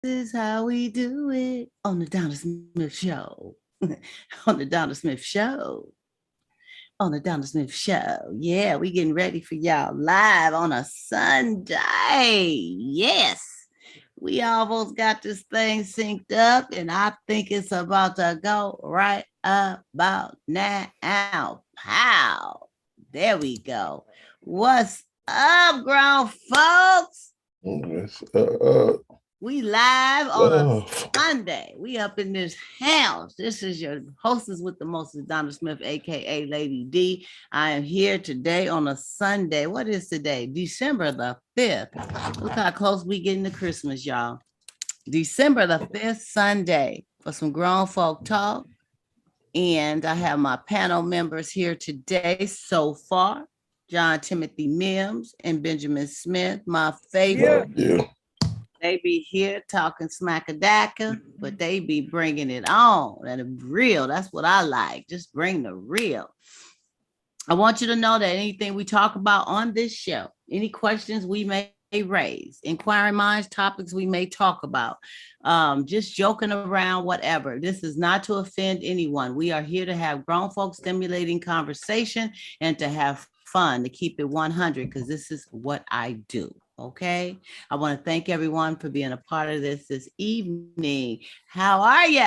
is how we do it on the Donna Smith Show. On the Donna Smith Show. On the Donna Smith Show. Yeah, we getting ready for y'all live on a Sunday. Yes. We almost got this thing synced up, and I think it's about to go right about now. Pow. There we go. What's up, grown folks? Yes, We live on a Sunday. We up in this house. This is your hostess with the most, Donna Smith, aka Lady D. I am here today on a Sunday. What is today? December the 5th. Look how close we getting to Christmas, y'all. December the 5th, Sunday, for some grown folk talk. And I have my panel members here today so far. John Timothy Mims and Benjamin Smith, my favorite. yeah. They be here talking smackadaka, but they be bringing it on. And real, that's what I like. Just bring the real. I want you to know that anything we talk about on this show, any questions we may raise, inquiring minds, topics we may talk about, just joking around, whatever. This is not to offend anyone. We are here to have grown folks stimulating conversation and to have fun, to keep it 100, because this is what I do. Okay. I want to thank everyone for being a part of this evening. How are you?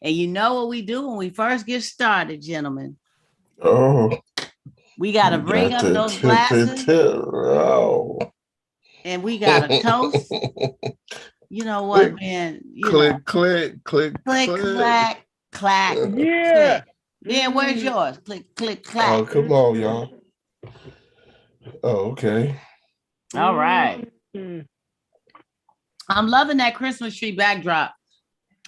And you know what we do when we first get started, gentlemen? Oh, we got to bring up those glasses. And we got a toast. You know what, click, man? Click, click, clack, clack. Yeah. Click. Yeah, where's yours? Click, click, clack. Oh, come on, y'all. Oh, okay. All right. I'm loving that Christmas tree backdrop.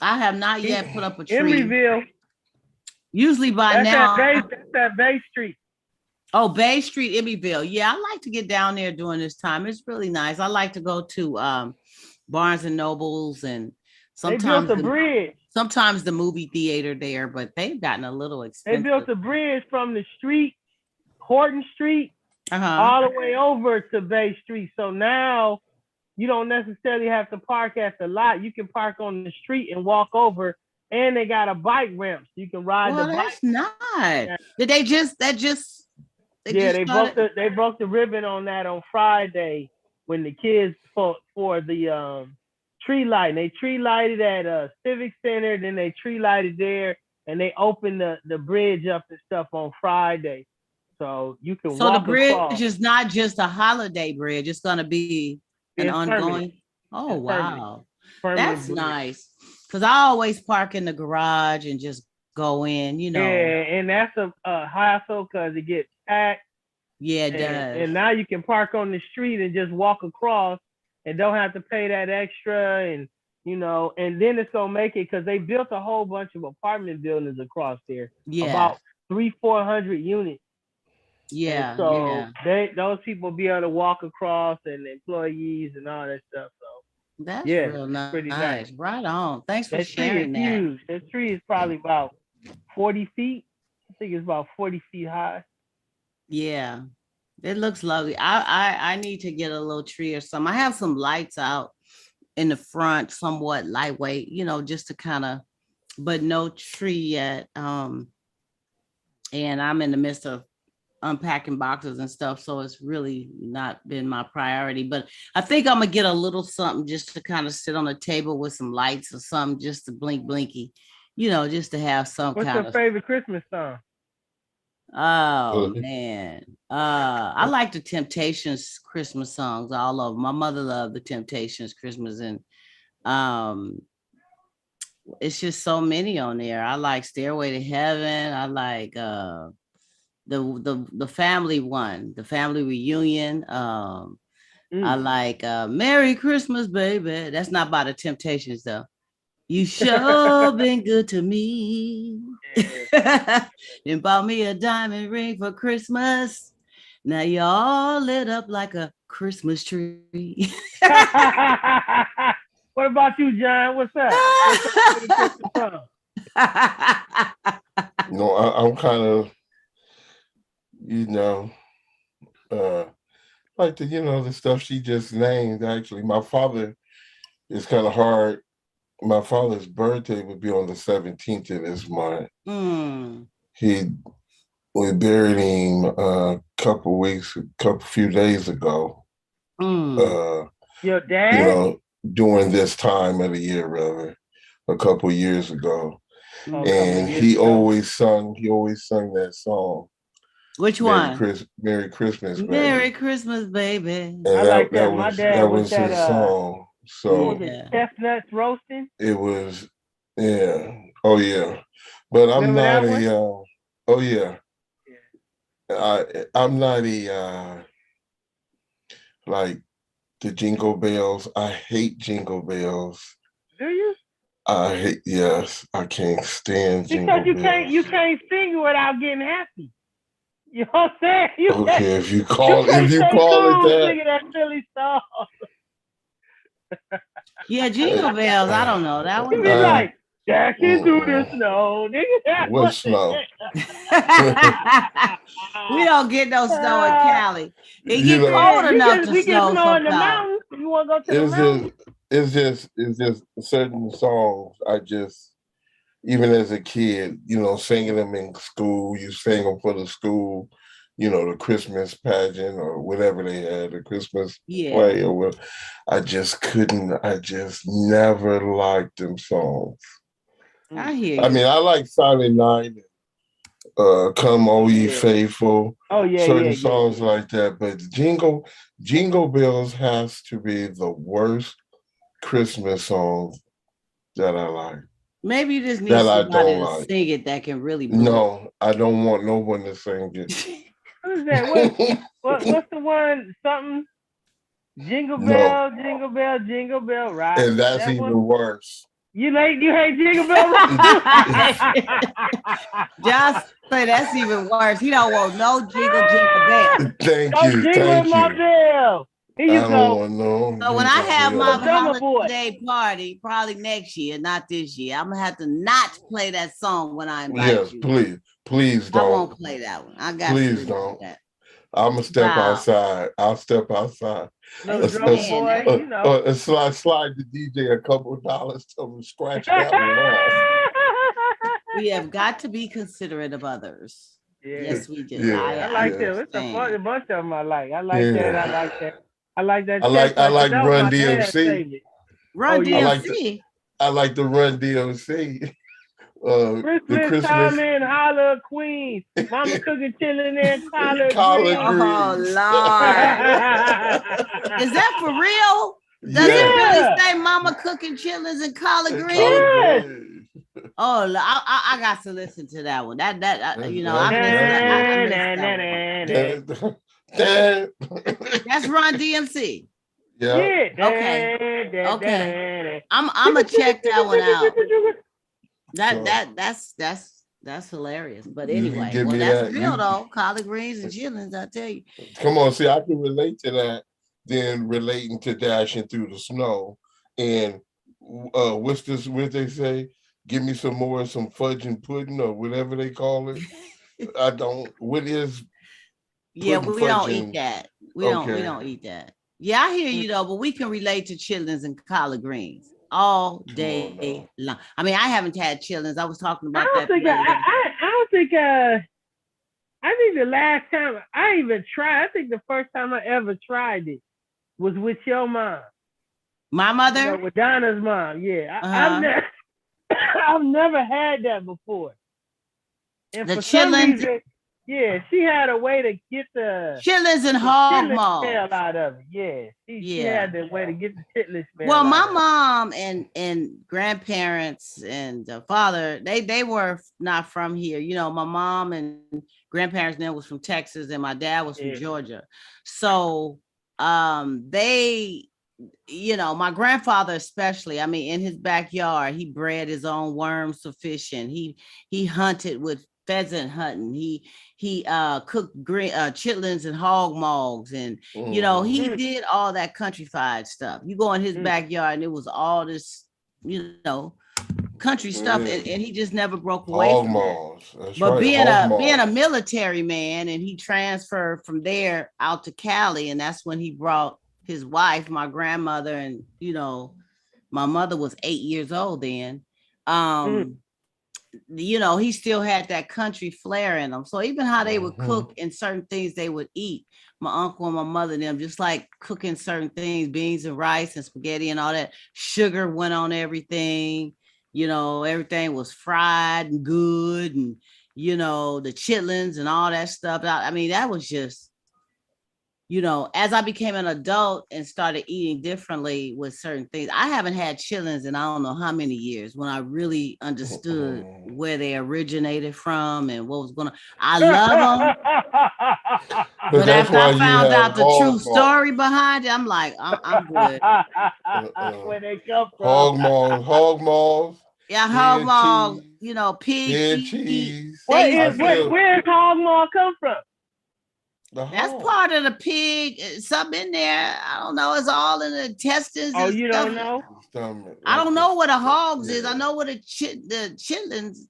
I have not yet put up a tree. Emeryville. Usually by now. That's at Bay Street. Oh, Bay Street, Emeryville. Yeah, I like to get down there during this time. It's really nice. I like to go to Barnes and Nobles, and sometimes they built a bridge. Sometimes the movie theater there, but they've gotten a little expensive. They built a bridge from the street, Horton Street, all the way over to Bay Street. So now you don't necessarily have to park at the lot. You can park on the street and walk over. And they got a bike ramp, so you can ride the bike. That's nice. Did they just? They broke the ribbon on that on Friday when the kids for the tree lighting. They tree lighted at Civic Center, then they tree lighted there, and they opened the bridge up and stuff on Friday, so you can. So the bridge is not just a holiday bridge; it's going to be an ongoing. Permanent. Oh, wow, permanent that's bridge. Nice. Because I always park in the garage and just go in, Yeah, and that's a hassle because it gets packed. Yeah, it does. And now you can park on the street and just walk across and don't have to pay that extra. And, and then it's going to make it because they built a whole bunch of apartment buildings across there. Yeah. About 300-400 units. Yeah. And so those people be able to walk across, and employees and all that stuff. So. That's real nice. Pretty nice. Right on. Thanks for sharing that. Huge. That tree is probably about 40 feet. I think it's about 40 feet high. Yeah, it looks lovely. I need to get a little tree or something. I have some lights out in the front, somewhat lightweight, just to kind of, but no tree yet. And I'm in the midst of unpacking boxes and stuff, so it's really not been my priority, but I think I'm gonna get a little something just to kind of sit on the table with some lights or something, just to blinky, just to have some What's kind of. What's your favorite Christmas song? Oh man, I like the Temptations Christmas songs, all of them. My mother loved the Temptations Christmas, and it's just so many on there. I like Stairway to Heaven. I like the family one, the family reunion. I like Merry Christmas, baby. That's not by the Temptations though. You sure been good to me. Then bought me a diamond ring for Christmas. Now you all lit up like a Christmas tree. What about you, John? What's up? I'm kind of, like the stuff she just named. Actually, my father it's kind of hard. My father's birthday would be on the 17th of this month. We buried him a few days ago. Your dad? During this time of the year, rather, a couple years ago. And he always sung that song. Which one? Merry Christmas, baby. Merry Christmas, baby. And I like that. My dad was his song. So was it chestnuts roasting? It was, yeah. Oh yeah. But I'm not I'm not like the Jingle Bells. I hate Jingle Bells. Do you? Yes, I can't stand Jingle Bells. Because you can't sing it without getting happy. You know what I'm saying? Okay, if you call it that. Singing that silly song. Yeah, Jingle Bells. I don't know that one. You be like, dashing through the snow. What snow? We don't get no snow in Cali. It get cold enough to snow in the mountains. You want to go to the mountains? It's just certain songs I just, even as a kid, singing them in school, you sing them for the school, the Christmas pageant or whatever they had, the Christmas play or whatever. I just never liked them songs. I hear you. I mean, I like Silent Night, Come O Ye Faithful. Oh yeah, certain songs like that. But Jingle Bells has to be the worst Christmas song that I like. Maybe you just need somebody to sing it that can really blow. No, I don't want no one to sing it. What is that? What's the one? Something? Jingle bell, jingle bell, jingle bell, right? And that's even worse. You hate Jingle Bell? Just say that's even worse. He don't want no jingle bell. Thank you. Jingle my bell. Here you go. So when I have my holiday party, probably next year, not this year, I'm gonna have to not play that song when I invite you. Please don't. I won't play that one. I got. Please don't. I'm gonna step outside. I'll step outside. Slide the DJ a couple of dollars to scratch that one off. We have got to be considerate of others. Yeah. Yes, we do. Yeah. I like them. It's a bunch of them I like. I like that. I like that. I like that. I like Run DMC. Run DMC. I like the Run DMC. Christmas time in Holler Queens. Mama cooking chilling in collard greens. Oh Lord. Is that for real? Does it really say Mama cooking chillings and collard greens? Yes. Oh, I got to listen to that one. I missed that one. That's Run DMC. Yeah. Okay. I'm gonna check that one out. That's hilarious. But anyway, that's real though. Collard greens and chillings, I tell you. Come on, see, I can relate to that. Then relating to dashing through the snow, and what's they say? Give me some fudge and pudding or whatever they call it. I don't. What is? Yeah, we don't eat that. We don't eat that. Yeah, I hear you though, but we can relate to chillings and collard greens all day long. I mean, I haven't had chillings. I was talking about that. I think the last time I even tried, I think the first time I ever tried it was with your mom. My mother? With Donna's mom, yeah. I've never had that before. And the chillings. Yeah, she had a way to get the chitlins and hog maw out of it. Yeah, she had the way to get the chitlins. Well, my mom and grandparents and father, they were not from here. My mom and grandparents then was from Texas, and my dad was from Georgia. So they, my grandfather especially. I mean, in his backyard, he bred his own worms for fishing. He hunted with pheasant hunting. He cooked chitlins and hog maws, and he did all that countrified stuff. You go in his backyard and it was all this country stuff, and he just never broke away from it. But being a military man, and he transferred from there out to Cali, and that's when he brought his wife, my grandmother, and My mother was 8 years old then. He still had that country flair in them. So even how they would cook and certain things they would eat, my uncle and my mother and them, just like cooking certain things, beans and rice and spaghetti and all that, sugar went on everything. Everything was fried and good, and the chitlins and all that stuff. I mean, that was just, as I became an adult and started eating differently with certain things. I haven't had chitlins in I don't know how many years, when I really understood where they originated from and what was going on. I love them. But after I found out the true story behind it, I'm like, I'm good. Where they come from. Hog maws. Yeah, hog maws, pig cheese. Where does hog maw come from? That's part of the pig. Something in there. I don't know. It's all in the intestines. Oh, you don't know? I don't know what a hogs is. I know what the chitlins.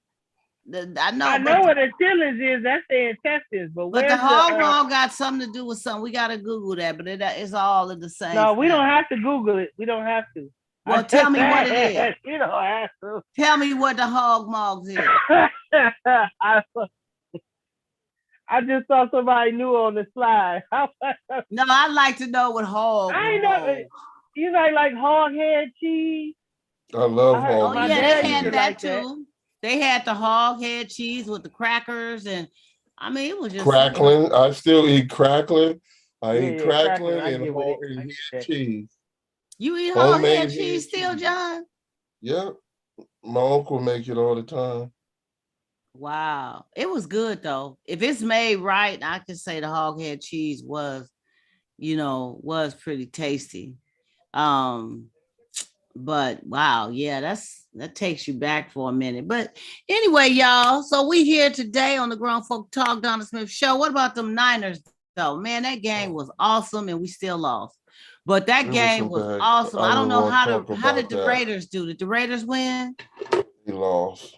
I know what a chitlins is. That's the intestines. But the hog maw got something to do with something. We got to Google that. But it's all in the same. No, we don't have to Google it. We don't have to. Well, tell me what it is. You don't have to. Tell me what the hog maw is. I just saw somebody new on the slide. No, I'd like to know what hog. I know. You like hog head cheese? I love hog. Oh yeah, they had that too. They had the hog head cheese with the crackers, and I mean it was just crackling. I still eat crackling. I eat crackling and hog head cheese. You eat hog head cheese still, John? Yeah, my uncle make it all the time. Wow, it was good though. If it's made right, I can say the hog head cheese was pretty tasty. But wow, yeah, that takes you back for a minute. But anyway, y'all, so we here today on the Grown Folk Talk Donna Smith Show. What about them Niners though? Man, that game was awesome, and we still lost. But that game was awesome. I don't know how did the Raiders do? Did the Raiders win? They lost.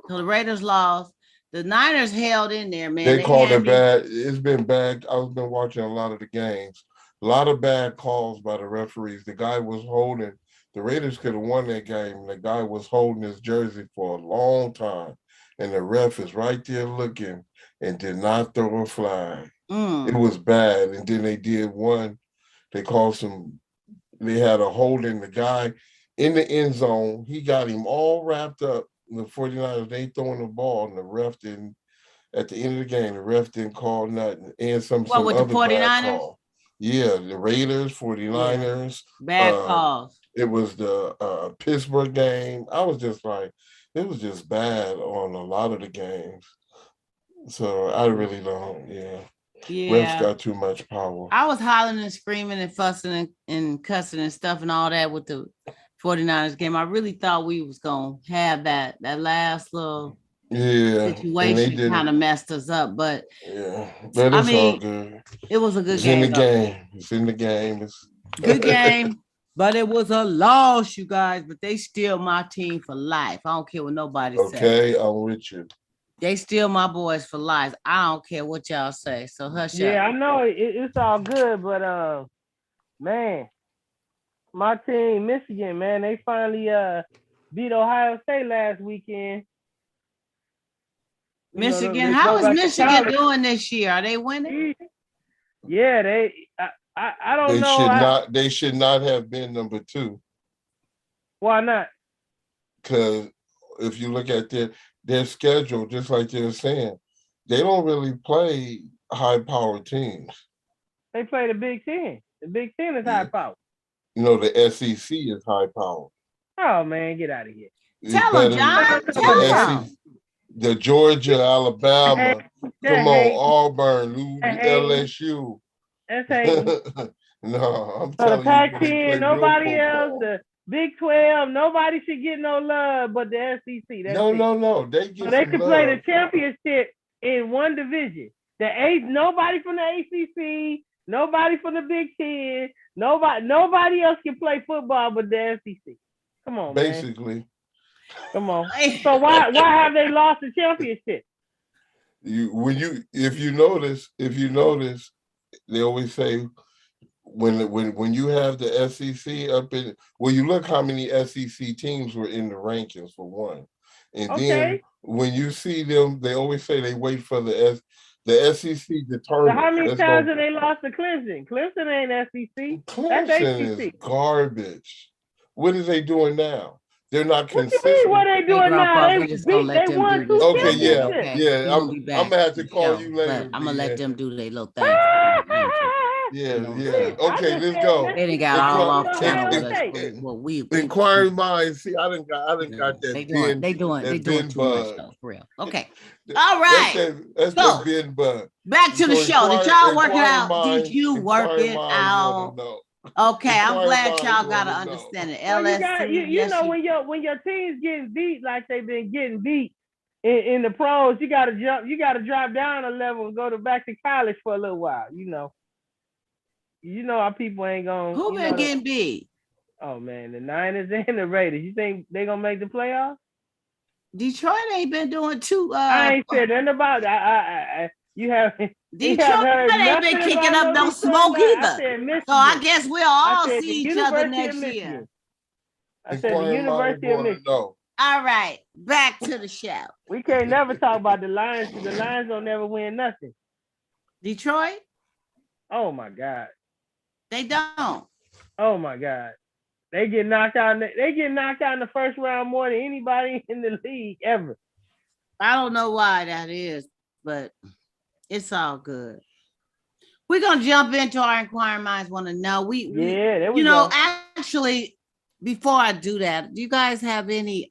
So the Raiders lost. The Niners held in there, man. They called it bad. It's been bad. I've been watching a lot of the games. A lot of bad calls by the referees. The guy was holding. The Raiders could have won that game. The guy was holding his jersey for a long time. And the ref is right there looking and did not throw a flag. It was bad. And then they did one. They called they had a holding the guy in the end zone. He got him all wrapped up. The 49ers, they throwing the ball, and the ref didn't, at the end of the game, the ref didn't call nothing. And some with other the 49ers? call. Yeah, the Raiders, 49ers. Bad calls. It was the Pittsburgh game. I was just like, it was just bad on a lot of the games. So I really don't, refs got too much power. I was hollering and screaming and fussing and cussing and stuff and all that with the 49ers game. I really thought we was going to have that last little situation kind of messed us up. But but it's all good. It was a good game. It's in the game. It's good game. But it was a loss, you guys. But they still my team for life. I don't care what nobody says. Okay, I'm with you. They still my boys for life. I don't care what y'all say. So hush up. Yeah, I know it's all good, but man, my team, Michigan, man, they finally beat Ohio State last weekend. Michigan, how is Michigan doing this year? Are they winning? Yeah, I don't know. They should not have been number 2. Why not? Because if you look at their schedule, just like they're saying, they don't really play high-powered teams. They play the Big Ten. The Big Ten is high-powered. The SEC is high-powered. Oh, man, get out of here. Tell them, John. Tell them. The Georgia, Alabama, come on, Auburn, LSU. That's hating. No, I'm so telling the Pac-10, nobody else, the Big 12, nobody should get no love but the SEC. No. They can play the championship in one division. Nobody from the ACC, nobody from the Big 10, nobody else can play football but the SEC. Come on, basically. Man. Come on. So why have they lost the championship? If you notice, they always say when you have the SEC up in, well, you look how many SEC teams were in the rankings for one, and then when you see them, they always say they wait for the SEC determines. So how many times have they lost to Clemson? Clemson ain't SEC. Clemson is garbage. What are they doing now? They're not consistent. What you mean? What they doing now? They won 2 Okay, championships. yeah. I'm gonna have to call you later. I'm gonna let them do their little thing. Yeah. Okay, let's go. They done got all off channel with us. Well, we inquiring minds. See, I done got that. They doing too much though, for real. Okay. All right. That's the bin bug. Back to the show. Did y'all work it out? Did you work it out? Okay, I'm glad y'all got to understand it. LSC, you know when your team's getting beat like they've been getting beat in the pros, you got to drop down a level and go back to college for a little while. You know how people ain't gonna. Who been getting beat? Oh man, the Niners and the Raiders. You think they gonna make the playoffs? Detroit ain't been doing too. I ain't said nothing about it. You haven't. Detroit ain't been kicking up no smoke either. So I guess we'll all see each other next year. I said the University of Michigan. All right, back to the show. We can't never talk about the Lions because the Lions don't never win nothing. Detroit? Oh my God. They don't. Oh my God. They get knocked out. They get knocked out in the first round more than anybody in the league ever. I don't know why that is, but it's all good. We're gonna jump into our inquiring minds. Want to know? There we go. Actually, before I do that, do you guys have any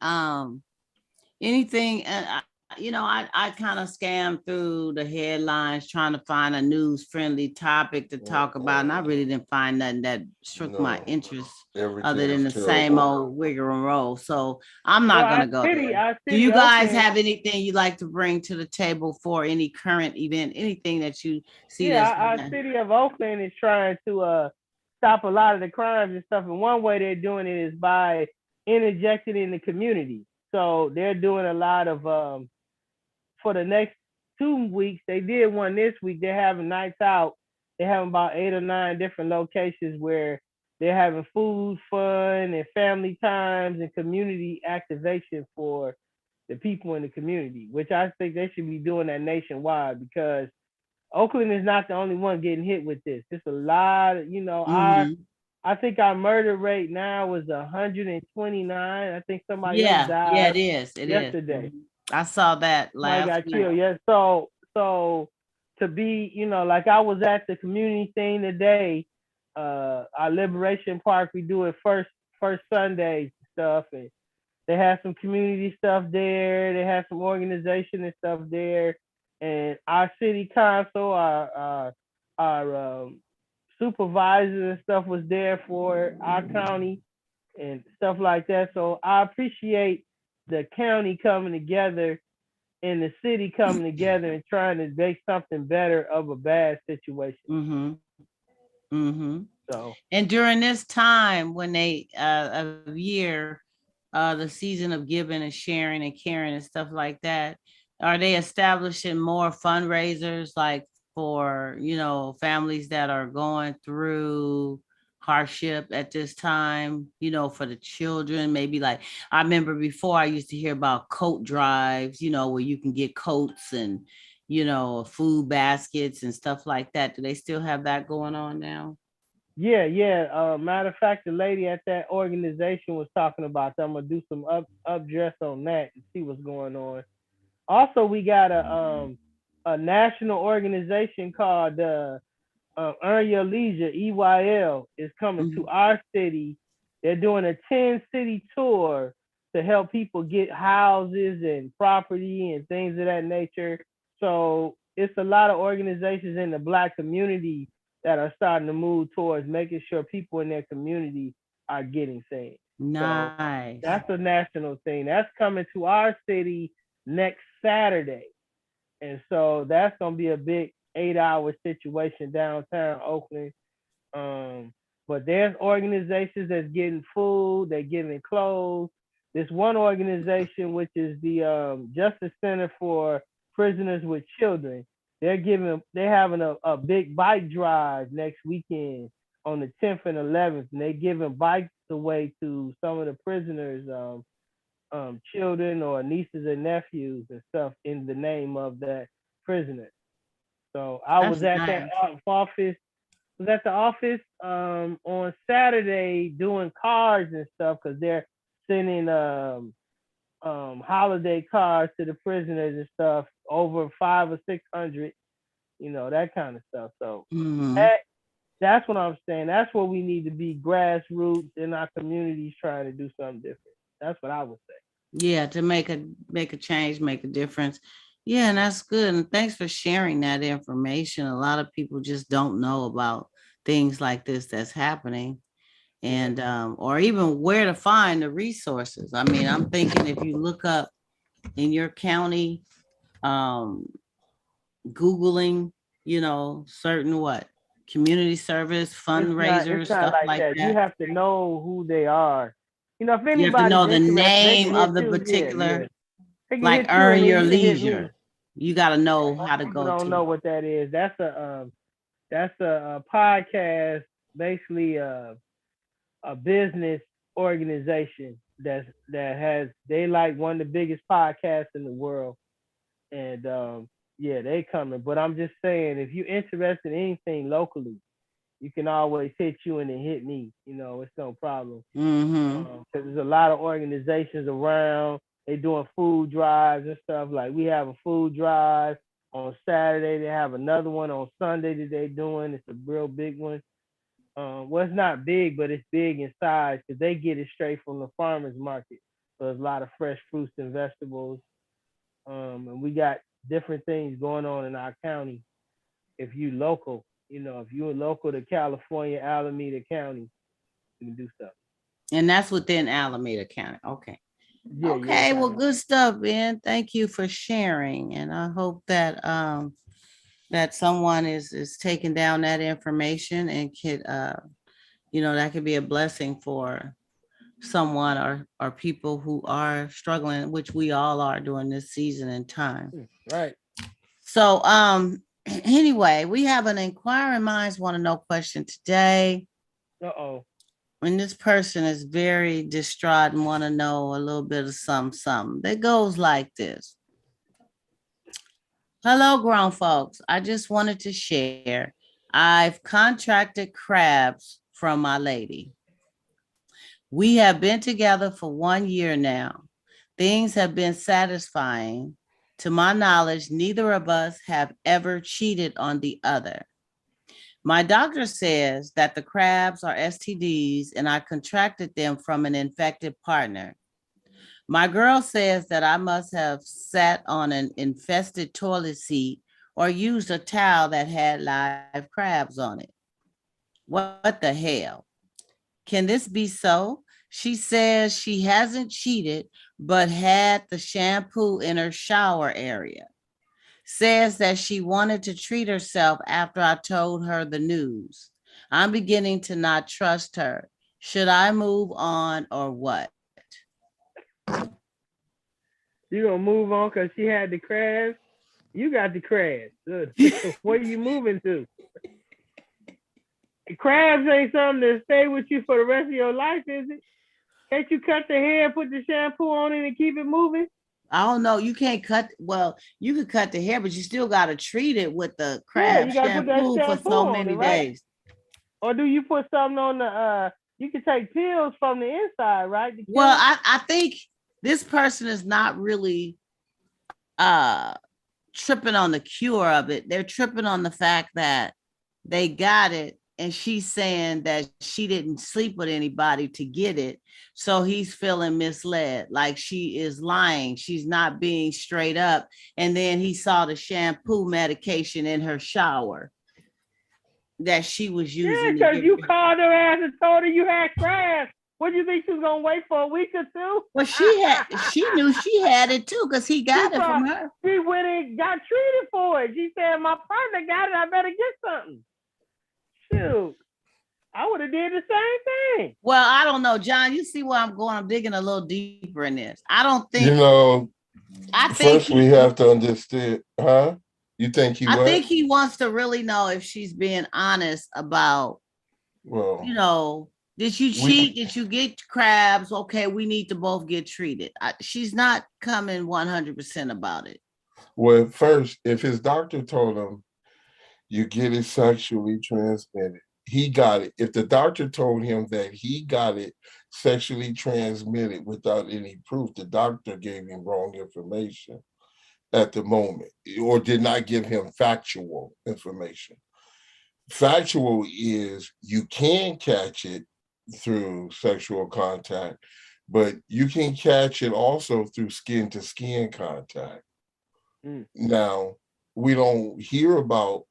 anything? I kind of scammed through the headlines trying to find a news-friendly topic to talk about, and I really didn't find nothing that struck my interest other than the same old rigmarole. So I'm not going to go there. Do you guys have anything you'd like to bring to the table for any current event, anything that you see? Yeah, our city of Oakland is trying to stop a lot of the crimes and stuff, and one way they're doing it is by interjecting in the community. So they're doing a lot of for the next 2 weeks. They did one this week. They're having nights out. They're having about 8 or 9 different locations where they're having food, fun, and family times and community activation for the people in the community, which I think they should be doing that nationwide because Oakland is not the only one getting hit with this. It's a lot of, I think our murder rate now is 129. I think somebody else died. Yeah, it is. Yesterday. I saw that last night. Killed. Yeah. So to be, like I was at the community thing today, our Liberation Park, we do it first Sundays and stuff, and they have some community stuff there. They have some organization and stuff there, and our city council, our supervisors and stuff was there for our county and stuff like that. So I appreciate the county coming together and the city coming together and trying to make something better of a bad situation. So, and during this time when they of year, the season of giving and sharing and caring and stuff like that, are they establishing more fundraisers like for families that are going through hardship at this time, for the children? Maybe like I remember before I used to hear about coat drives, where you can get coats and food baskets and stuff like that. Do they still have that going on now? Yeah. Matter of fact, the lady at that organization was talking about that. I'm gonna do some updress on that and see what's going on. Also, we got a national organization called Earn Your Leisure, EYL, is coming to our city. They're doing a 10-city tour to help people get houses and property and things of that nature. So it's a lot of organizations in the Black community that are starting to move towards making sure people in their community are getting things. Nice. So that's a national thing. That's coming to our city next Saturday. And so that's going to be a big 8-hour situation downtown Oakland. But there's organizations that's getting food, they're giving clothes. This one organization, which is the Justice Center for Prisoners with Children, they're having a big bike drive next weekend on the 10th and 11th, and they giving bikes away to some of the prisoners, children or nieces and nephews and stuff in the name of that prisoner. So I That's was at that nice. office. Was at the office on Saturday doing cards and stuff because they're sending holiday cards to the prisoners and stuff, over 500 or 600, that kind of stuff. So Mhm. that's what I'm saying. That's what we need to be, grassroots in our communities, trying to do something different. That's what I would say. Yeah, to make a change, make a difference. Yeah, and that's good. And thanks for sharing that information. A lot of people just don't know about things like this that's happening, and or even where to find the resources. I mean, I'm thinking if you look up in your county, um, Googling, certain what community service fundraisers, It's not stuff like like that. You that. have to know who they are. If You have to anybody's know the interested, they name can of hit the you. Yeah, yeah. particular, They can like hit you, earn and then your you can hit me. leisure. You got to know Most how to people go don't know to. what that is. That's a podcast, basically a business organization that has, they like one of the biggest podcasts in the world, and yeah, they coming. But I'm just saying, if you're interested in anything locally, you can always hit you and then hit me. It's no problem. Mm-hmm. Because there's a lot of organizations around. They doing food drives and stuff. Like we have a food drive on Saturday. They have another one on Sunday that they're doing. It's a real big one. Well, it's not big, but it's big in size because they get it straight from the farmers market. So there's a lot of fresh fruits and vegetables. And we got different things going on in our county. If you local, if you're local to California, Alameda County, you can do stuff. And that's within Alameda County. Okay. Yeah, Okay. Well, Alameda. good stuff, Ben. Thank you for sharing. And I hope that that someone is taking down that information and could that could be a blessing for someone or people who are struggling, which we all are during this season and time. Right. So anyway, we have an inquiring minds want to know question today. Uh-oh. When this person is very distraught and want to know a little bit of something that goes like this. Hello, grown folks. I just wanted to share. I've contracted crabs from my lady. We have been together for 1 year now. Things have been satisfying. To my knowledge, neither of us have ever cheated on the other. My doctor says that the crabs are STDs and I contracted them from an infected partner. My girl says that I must have sat on an infested toilet seat or used a towel that had live crabs on it. What the hell? Can this be so? She says she hasn't cheated, but had the shampoo in her shower area. Says that she wanted to treat herself after I told her the news. I'm beginning to not trust her. Should I move on or what? You gonna move on because she had the crabs? You got the crabs. Where you moving to? Crabs ain't something to stay with you for the rest of your life, is it? Can't you cut the hair, put the shampoo on it, and keep it moving? I don't know. You can't cut. Well, you could cut the hair, but you still got to treat it with the crab you gotta put that shampoo for shampoo so on many it, right? days. Or do you put something on the? You can take pills from the inside, right? Well, I think this person is not really tripping on the cure of it. They're tripping on the fact that they got it and she's saying that she didn't sleep with anybody to get it. So he's feeling misled, like she is lying. She's not being straight up. And then he saw the shampoo medication in her shower that she was using. Yeah, because you called her ass and told her you had crabs. What do you think she was gonna wait for a week or two? Well, she knew she had it too, because he got it from her. She went and got treated for it. She said, my partner got it, I better get something. Shoot. I would have did the same thing. Well, I don't know, John. You see where I'm going? I'm digging a little deeper in this. I don't think. I think first we have to understand, huh? You think he? I think he wants to really know if she's being honest about Well, You know, did you cheat? Did you get crabs? Okay, we need to both get treated. She's not coming 100% about it. Well, first, if his doctor told him you get it sexually transmitted, he got it. If the doctor told him that he got it sexually transmitted without any proof, the doctor gave him wrong information at the moment, or did not give him factual information. Factual is you can catch it through sexual contact, but you can catch it also through skin to skin contact. Now, we don't hear about,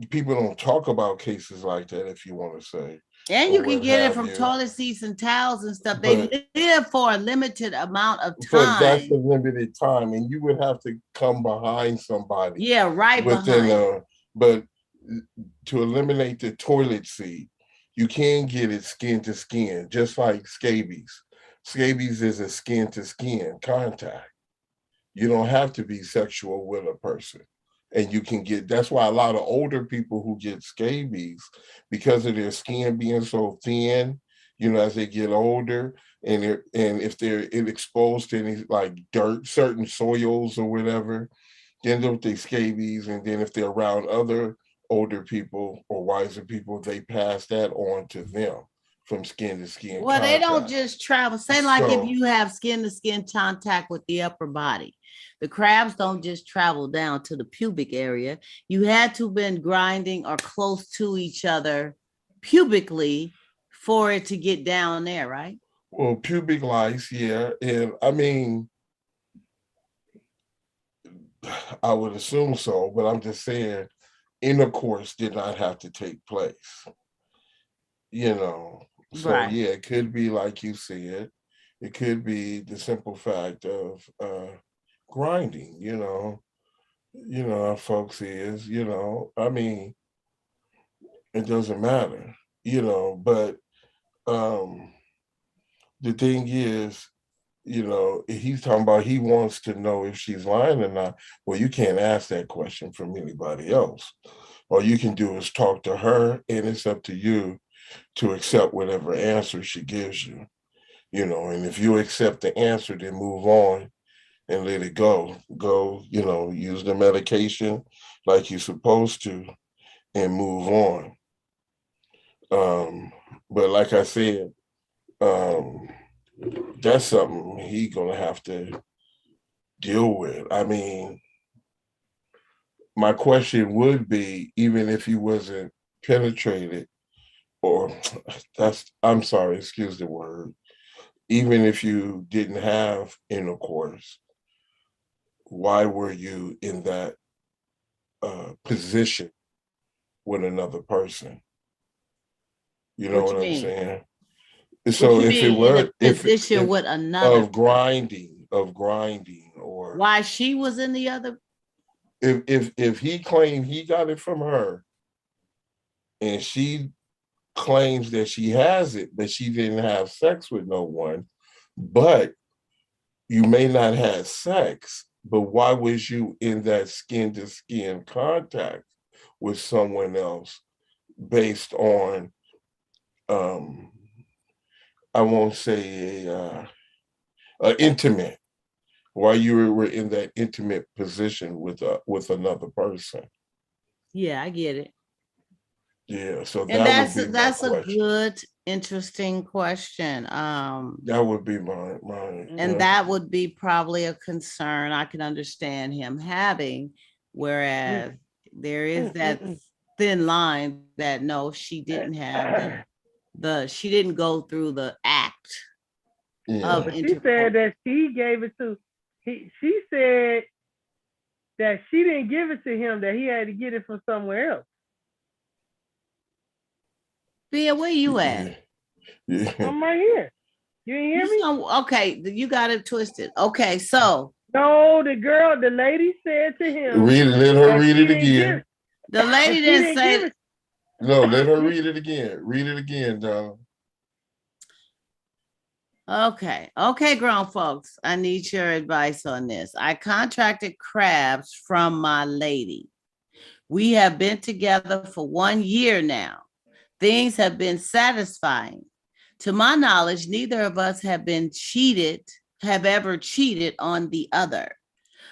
people don't talk about cases like that, if you want to say. And you can get it from toilet seats and towels and stuff. They live for a limited amount of time. But that's a limited time, and you would have to come behind somebody. Yeah, right behind. But to eliminate the toilet seat, you can get it skin to skin, just like scabies. Scabies is a skin to skin contact. You don't have to be sexual with a person. And you can get, that's why a lot of older people who get scabies, because of their skin being so thin, you know, as they get older, and if they're exposed to any like dirt, certain soils or whatever, then they'll get scabies. And then if they're around other older people or wiser people, they pass that on to them from skin to skin. Well, contact. They don't just travel. Say like if you have skin to skin contact with the upper body, the crabs don't just travel down to the pubic area. You had to have been grinding or close to each other pubically for it to get down there, right? Well, pubic lice, yeah. And I mean, I would assume so, but I'm just saying intercourse did not have to take place. You know, so right. Yeah, it could be like you said, it could be the simple fact of grinding, you know how folks is, you know, I mean, it doesn't matter, you know, but the thing is, you know, he's talking about he wants to know if she's lying or not. Well, you can't ask that question from anybody else. All you can do is talk to her, and it's up to you to accept whatever answer she gives you, you know, and if you accept the answer, then move on and let it go, you know, use the medication like you're supposed to and move on. But like I said, that's something he's gonna have to deal with. I mean, my question would be, even if he wasn't penetrated, or I'm sorry, excuse the word, even if you didn't have intercourse, why were you in that position with another person? You know what I'm saying? So if it were position with another of grinding, or why she was in the other, if he claimed he got it from her, and she claims that she has it, but she didn't have sex with no one, but you may not have sex, but why was you in that skin to skin contact with someone else based on, I won't say intimate, why you were in that intimate position with another person? Yeah, I get it. Yeah, so that's a good, interesting question. That would be my and that would be probably a concern I can understand him having, whereas there is that thin line that no, she didn't have she didn't go through the act of but she said that she gave it to she said that she didn't give it to him, that he had to get it from somewhere else. Bia, where you at? Yeah. I'm right here. You ain't hear me? Okay, you got it twisted. Okay, so no, the lady said to him. Let her read it again. The lady didn't say it. No, let her read it again. Read it again, Donna. Okay, grown folks. I need your advice on this. I contracted crabs from my lady. We have been together for 1 year now. Things have been satisfying. To my knowledge, neither of us have ever cheated on the other.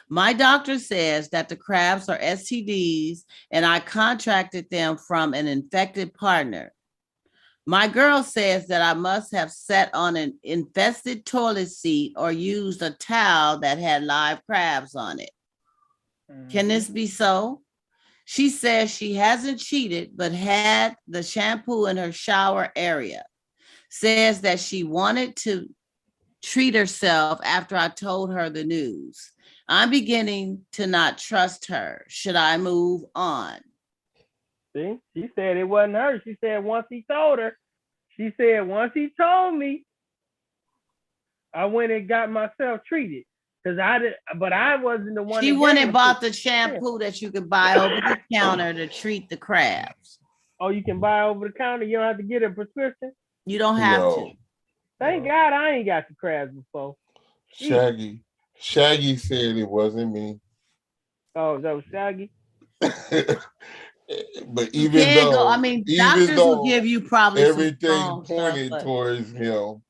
My doctor says that the crabs are STDs and I contracted them from an infected partner. My girl says that I must have sat on an infested toilet seat or used a towel that had live crabs on it. Can this be so? She says she hasn't cheated, but had the shampoo in her shower area. Says that she wanted to treat herself after I told her the news. I'm beginning to not trust her. Should I move on? See, she said it wasn't her. She said once he told her, she said once he told me, I went and got myself treated. Cause but I wasn't the one. She went and bought the shampoo that you could buy over the counter to treat the crabs. Oh, you can buy over the counter. You don't have to get a prescription. You don't have to. Thank God I ain't got the crabs before. Shaggy said it wasn't me. Oh, that was Shaggy. But even though, doctors will give you probably everything pointed towards him.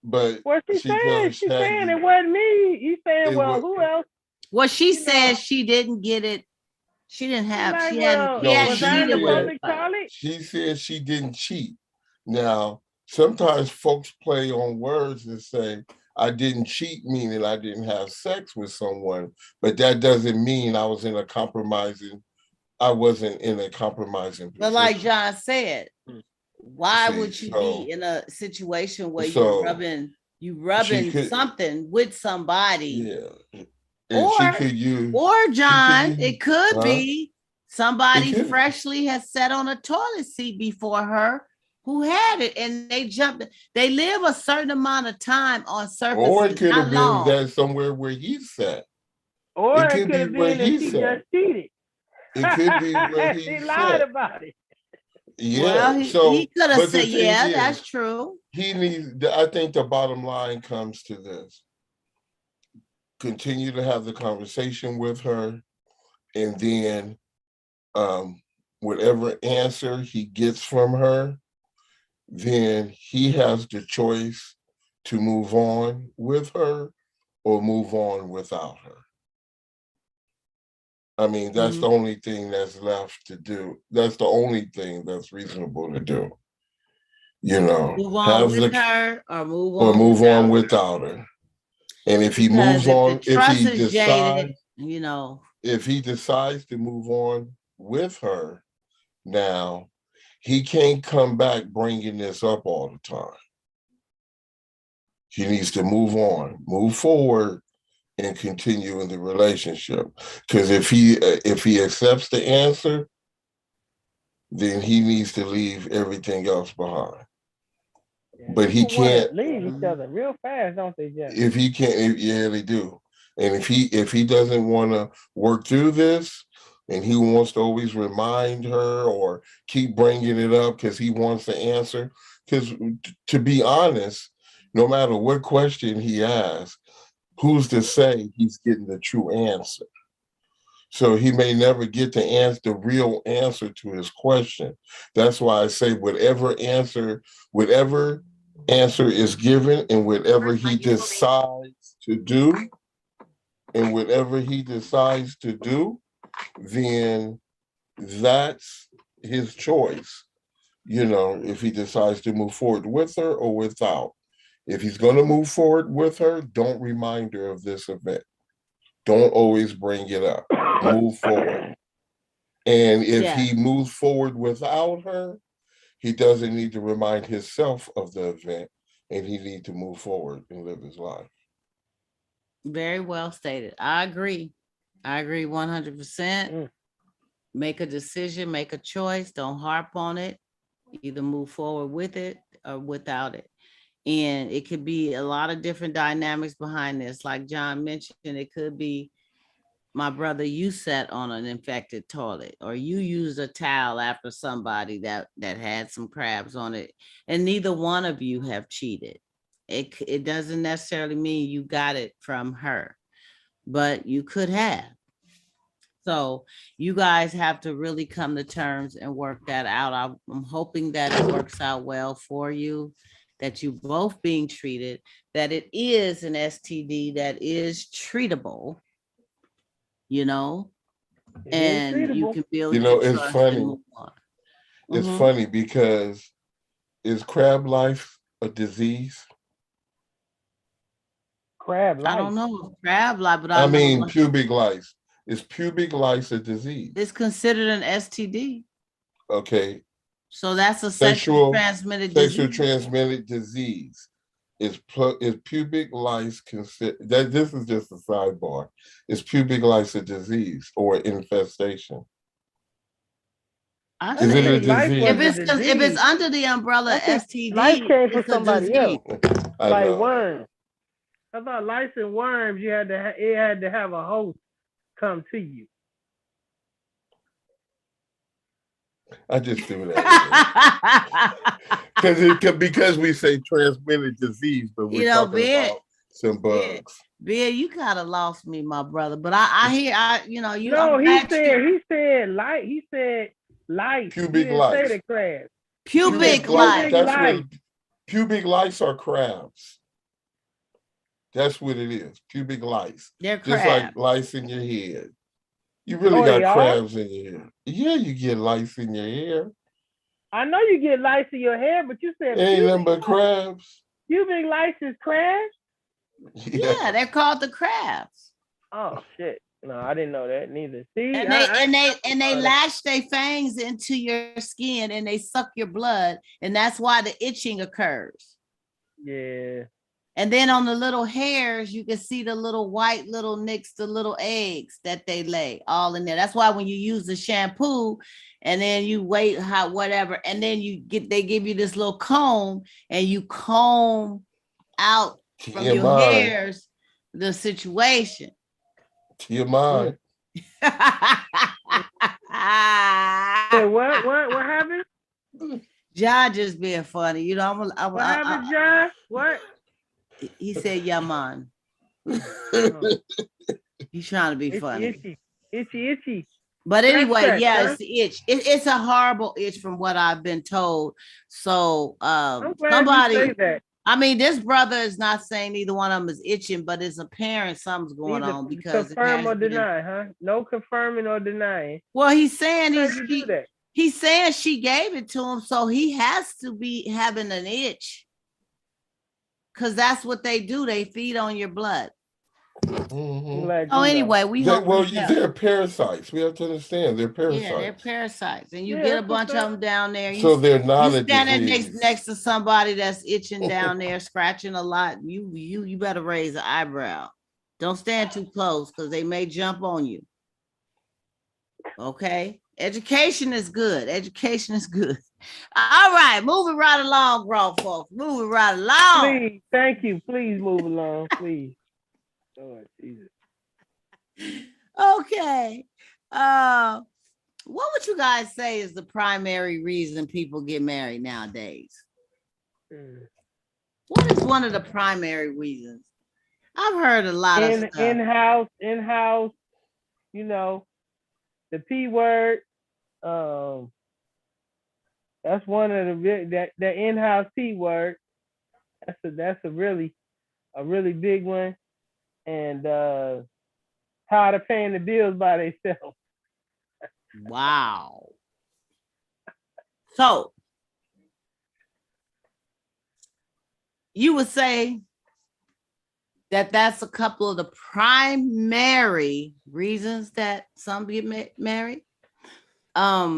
But what she's saying it wasn't me. You saying, well, who else? Well, she said she didn't get it. She didn't have. Like, she said she didn't cheat. Now, sometimes folks play on words and say, I didn't cheat, meaning I didn't have sex with someone. But that doesn't mean I wasn't in a compromising position. But like John said, why would you be in a situation where you're rubbing something with somebody? Yeah. Or John, it could be somebody freshly has sat on a toilet seat before her who had it and they jumped. They live a certain amount of time on surface. Or it could have been that somewhere where he sat. Or it could have been that she just cheated. It could be where he lied about it. Yeah, well, he could have said, "Yeah, that's true." He needs. I think the bottom line comes to this: continue to have the conversation with her, and then whatever answer he gets from her, then he has the choice to move on with her or move on without her. I mean, that's the only thing that's left to do. That's the only thing that's reasonable to do. You know, move on with her or move on without her. And if he moves on, if he decides, if he decides to move on with her, now he can't come back bringing this up all the time. He needs to move on, move forward, and continue in the relationship. Because if he accepts the answer, then he needs to leave everything else behind. Yeah, but he can't leave each other real fast, don't they, Jeff? If he can't, yeah, they do. And if he doesn't want to work through this, and he wants to always remind her or keep bringing it up because he wants the answer, because to be honest, no matter what question he asks, who's to say he's getting the true answer? So he may never get the real answer to his question. That's why I say whatever answer is given and whatever he decides to do, then that's his choice. You know, if he decides to move forward with her or without. If he's going to move forward with her, don't remind her of this event. Don't always bring it up. Move forward. And if he moves forward without her, he doesn't need to remind himself of the event, and he needs to move forward and live his life. Very well stated. I agree 100%. Make a decision, make a choice. Don't harp on it. Either move forward with it or without it. And it could be a lot of different dynamics behind this. Like John mentioned, it could be, my brother, you sat on an infected toilet, or you used a towel after somebody that had some crabs on it, and neither one of you have cheated. It doesn't necessarily mean you got it from her, but you could have. So you guys have to really come to terms and work that out. I'm hoping that it works out well for you, that you both being treated, that it is an STD that is treatable, you know, and you can build You your know, it's trust and funny. move on. It's Mhm. funny because is crab life a disease? Crab I don't life. know if crab life, but I I know mean, pubic lice. Is pubic lice a disease? it's considered an STD. Okay. So that's a sexually Sexual transmitted disease. transmitted disease. Is pubic lice considered that? This is just a sidebar. Is pubic lice a disease or infestation? I Is it a say Life was disease? a if it's disease. under the umbrella I think STD, life came from it's a somebody disease. else, I like know. worms. I thought lice and worms, you had to it had to have a host come to you. I just threw that because we say transmitted disease, but we're talking about some bugs. Bill, you kind of lost me, my brother. But I hear you. No, I'm he glad you said light. He said lice. He Pubic didn't say lice. the crab. pubic lice. lice. That's what pubic lice are crabs. That's what it is. Pubic lice. They're Just crabs. like lice in your head. You really got they are? crabs in your hair. Yeah, you get lice in your hair. I know you get lice in your hair, but you said It ain't nothing but crabs. pubic lice is crabs? Yeah, they're called the crabs. Oh shit. No, I didn't know that neither. See, And they lash their fangs into your skin and they suck your blood, and that's why the itching occurs. Yeah. And then on the little hairs, you can see the little white little nicks, the little eggs that they lay all in there. That's why when you use the shampoo and then you wait whatever, and then they give you this little comb and you comb out from your hairs the situation. To your mind. What happened? John just being funny. You know, what happened, John? What? He said, yeah, man. He's trying to be funny. Itchy. But anyway, yeah, it's the itch. It's a horrible itch from what I've been told. So I'm glad somebody, you say that. I mean, this brother is not saying either one of them is itching, but it's apparent something's going on because confirm or deny, huh? No confirming or denying. Well, he's saying he's saying she gave it to him, so he has to be having an itch. Because that's what they do. They feed on your blood. Mm-hmm. Oh, anyway, they're parasites. We have to understand they're parasites. Yeah, they're parasites, and you get a bunch of them down there. So they're not a standing disease. next to somebody that's itching down there, scratching a lot. You better raise an eyebrow. Don't stand too close because they may jump on you. Okay, education is good. Education is good. All right, moving right along, grown folks. Moving right along. Please, thank you. Please move along, please. Oh, Jesus. Okay. What would you guys say is the primary reason people get married nowadays? What is one of the primary reasons? I've heard a lot of stuff. In-house, you know, the P word. That's one of the in-house P word. That's a really big one. And tired of paying the bills by themselves. Wow. So you would say that that's a couple of the primary reasons that some get married. They're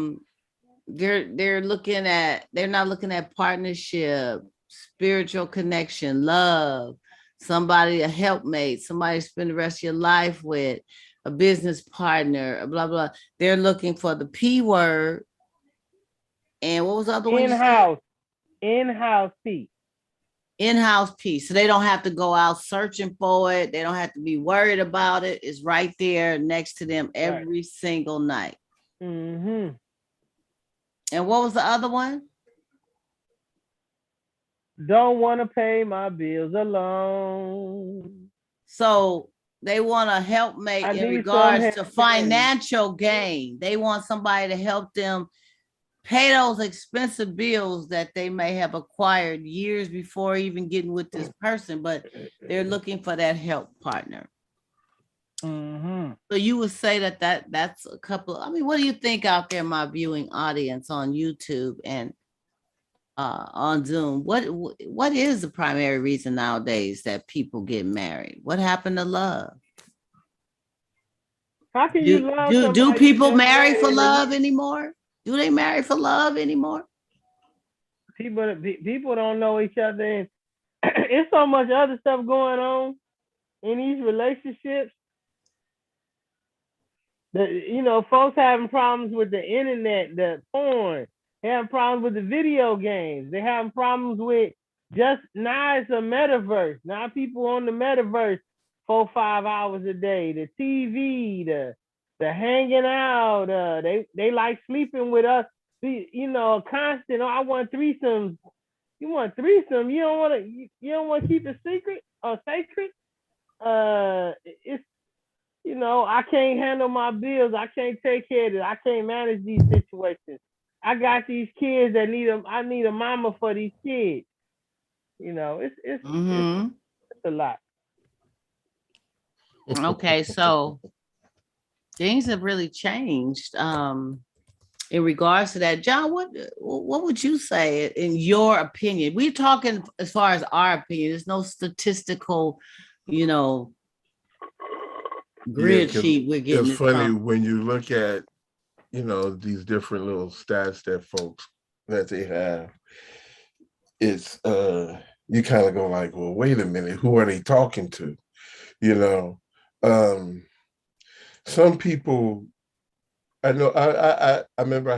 not looking at partnership, spiritual connection, love, somebody, a helpmate, somebody to spend the rest of your life with, a business partner, blah, blah. They're looking for the P word. And what was the other one? In-house P. In-house P. So they don't have to go out searching for it. They don't have to be worried about it. It's right there next to them every single night. Mm-hmm. And what was the other one? Don't want to pay my bills alone. So They want a helpmate I in need regards some to help. financial gain. They want somebody to help them pay those expensive bills that they may have acquired years before even getting with this person, but they're looking for that help partner. Mm-hmm. So you would say that's a couple. I mean, what do you think out there, my viewing audience on YouTube and on Zoom? What is the primary reason nowadays that people get married? What happened to love? How can you love Do somebody people you just marry met for in love anymore? Do they marry for love anymore? People don't know each other, and it's so much other stuff going on in these relationships. That folks having problems with the internet, the porn. They having problems with the video games. They having problems with just now. It's a metaverse. Now people on the metaverse 4-5 hours a day. The TV, the hanging out. They like sleeping with us. Constant. Oh, I want threesomes. You want threesome? You don't want to. You don't want to keep it secret or sacred. It's I can't handle my bills. I can't take care of it. I can't manage these situations. I got these kids that need them. I need a mama for these kids. It's a lot. Okay, so things have really changed in regards to that. John, what would you say in your opinion? We're talking as far as our opinion. There's no statistical, grid sheet we're getting. It's funny when you look at, these different little stats that folks that they have. It's you kind of go like, well, wait a minute, who are they talking to? Some people. I know. I remember I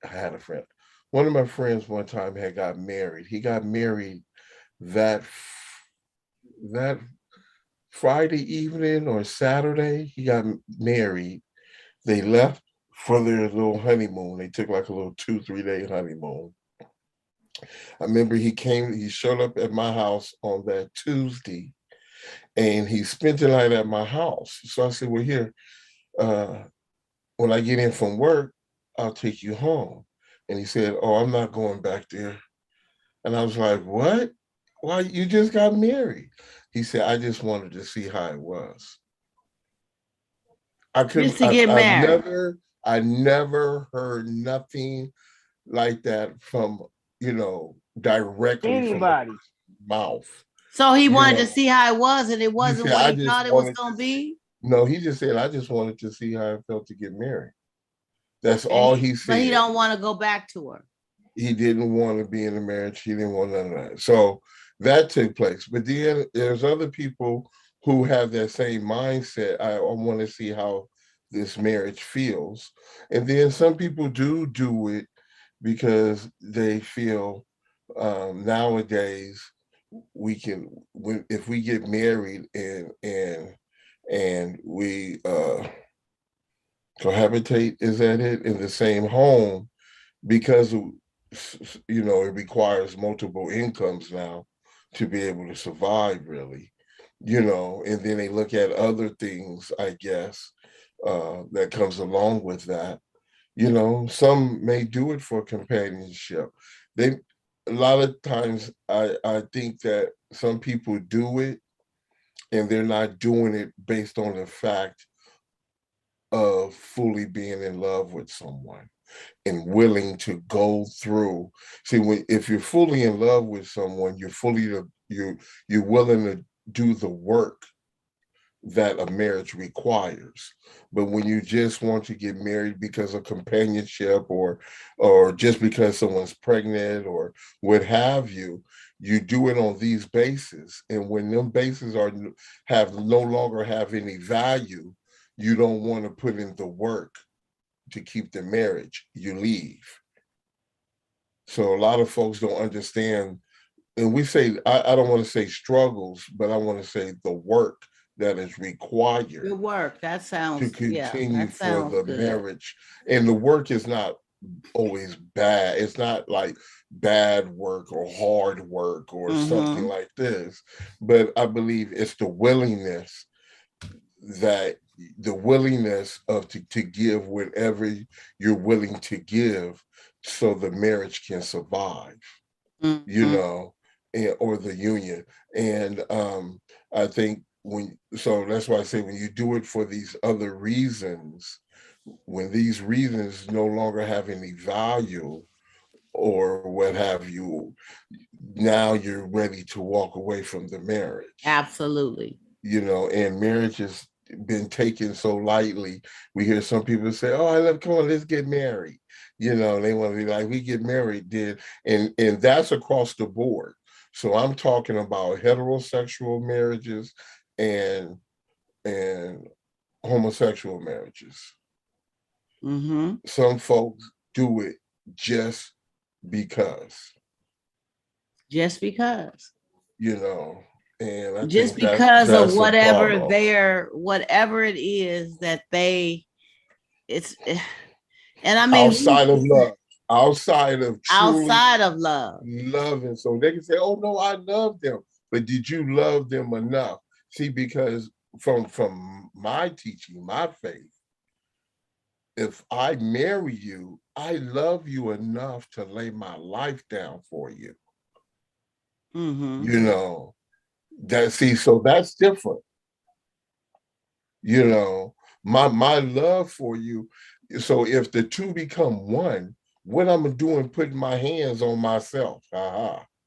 had a friend. One of my friends one time had got married. He got married that Friday evening or Saturday. He got married. They left for their little honeymoon. They took like a little 2-3 day honeymoon. I remember he showed up at my house on that Tuesday and he spent the night at my house. So I said, well, here, when I get in from work, I'll take you home. And he said, oh, I'm not going back there. And I was like, what? Why? You just got married. He said, I just wanted to see how it was. Just to get married. I never heard nothing like that from, directly anybody from the mouth. So he wanted to see how it was, and it wasn't what he thought it was going to be? No, he just said, I just wanted to see how it felt to get married. That's all he said. But he don't want to go back to her. He didn't want to be in a marriage. He didn't want none of that. So that took place. But then there's other people who have that same mindset. I want to see how this marriage feels. And then some people do it because they feel nowadays if we get married and we cohabitate, is that it, in the same home, because it requires multiple incomes now to be able to survive, really, and then they look at other things, I guess, that comes along with that. Some may do it for companionship. A lot of times I think that some people do it and they're not doing it based on the fact of fully being in love with someone and willing to go through. See, if you're fully in love with someone, you're willing to do the work that a marriage requires. But when you just want to get married because of companionship or just because someone's pregnant or what have you, you do it on these bases. And when them bases no longer have any value, you don't want to put in the work to keep the marriage, you leave. So a lot of folks don't understand, and we say, I don't want to say struggles, but I want to say the work that is required. The work, that sounds, to continue that sounds for the good. marriage. And the work is not always bad. It's not like bad work or hard work or something like this, but I believe it's the willingness to give whatever you're willing to give so the marriage can survive, you know, or the union. And I think so that's why I say when you do it for these other reasons, when these reasons no longer have any value or what have you, now you're ready to walk away from the marriage. Absolutely. You know, and marriage has been taken so lightly. We hear some people say, "Oh, I love, come on, let's get married." You know, they want to be like, "We get married, did," and that's across the board. So I'm talking about heterosexual marriages and homosexual marriages. Some folks do it just because. Just because. You know, and I just think because that's of whatever it is that it's and I mean outside of love, outside of truly outside of love. loving. So they can say, "Oh no, I love them," but did you love them enough? See, because from my teaching, my faith, if I marry you, I love you enough to lay my life down for you. You know, so that's different. You know, my love for you. So if the two become one, what I'm doing, putting my hands on myself,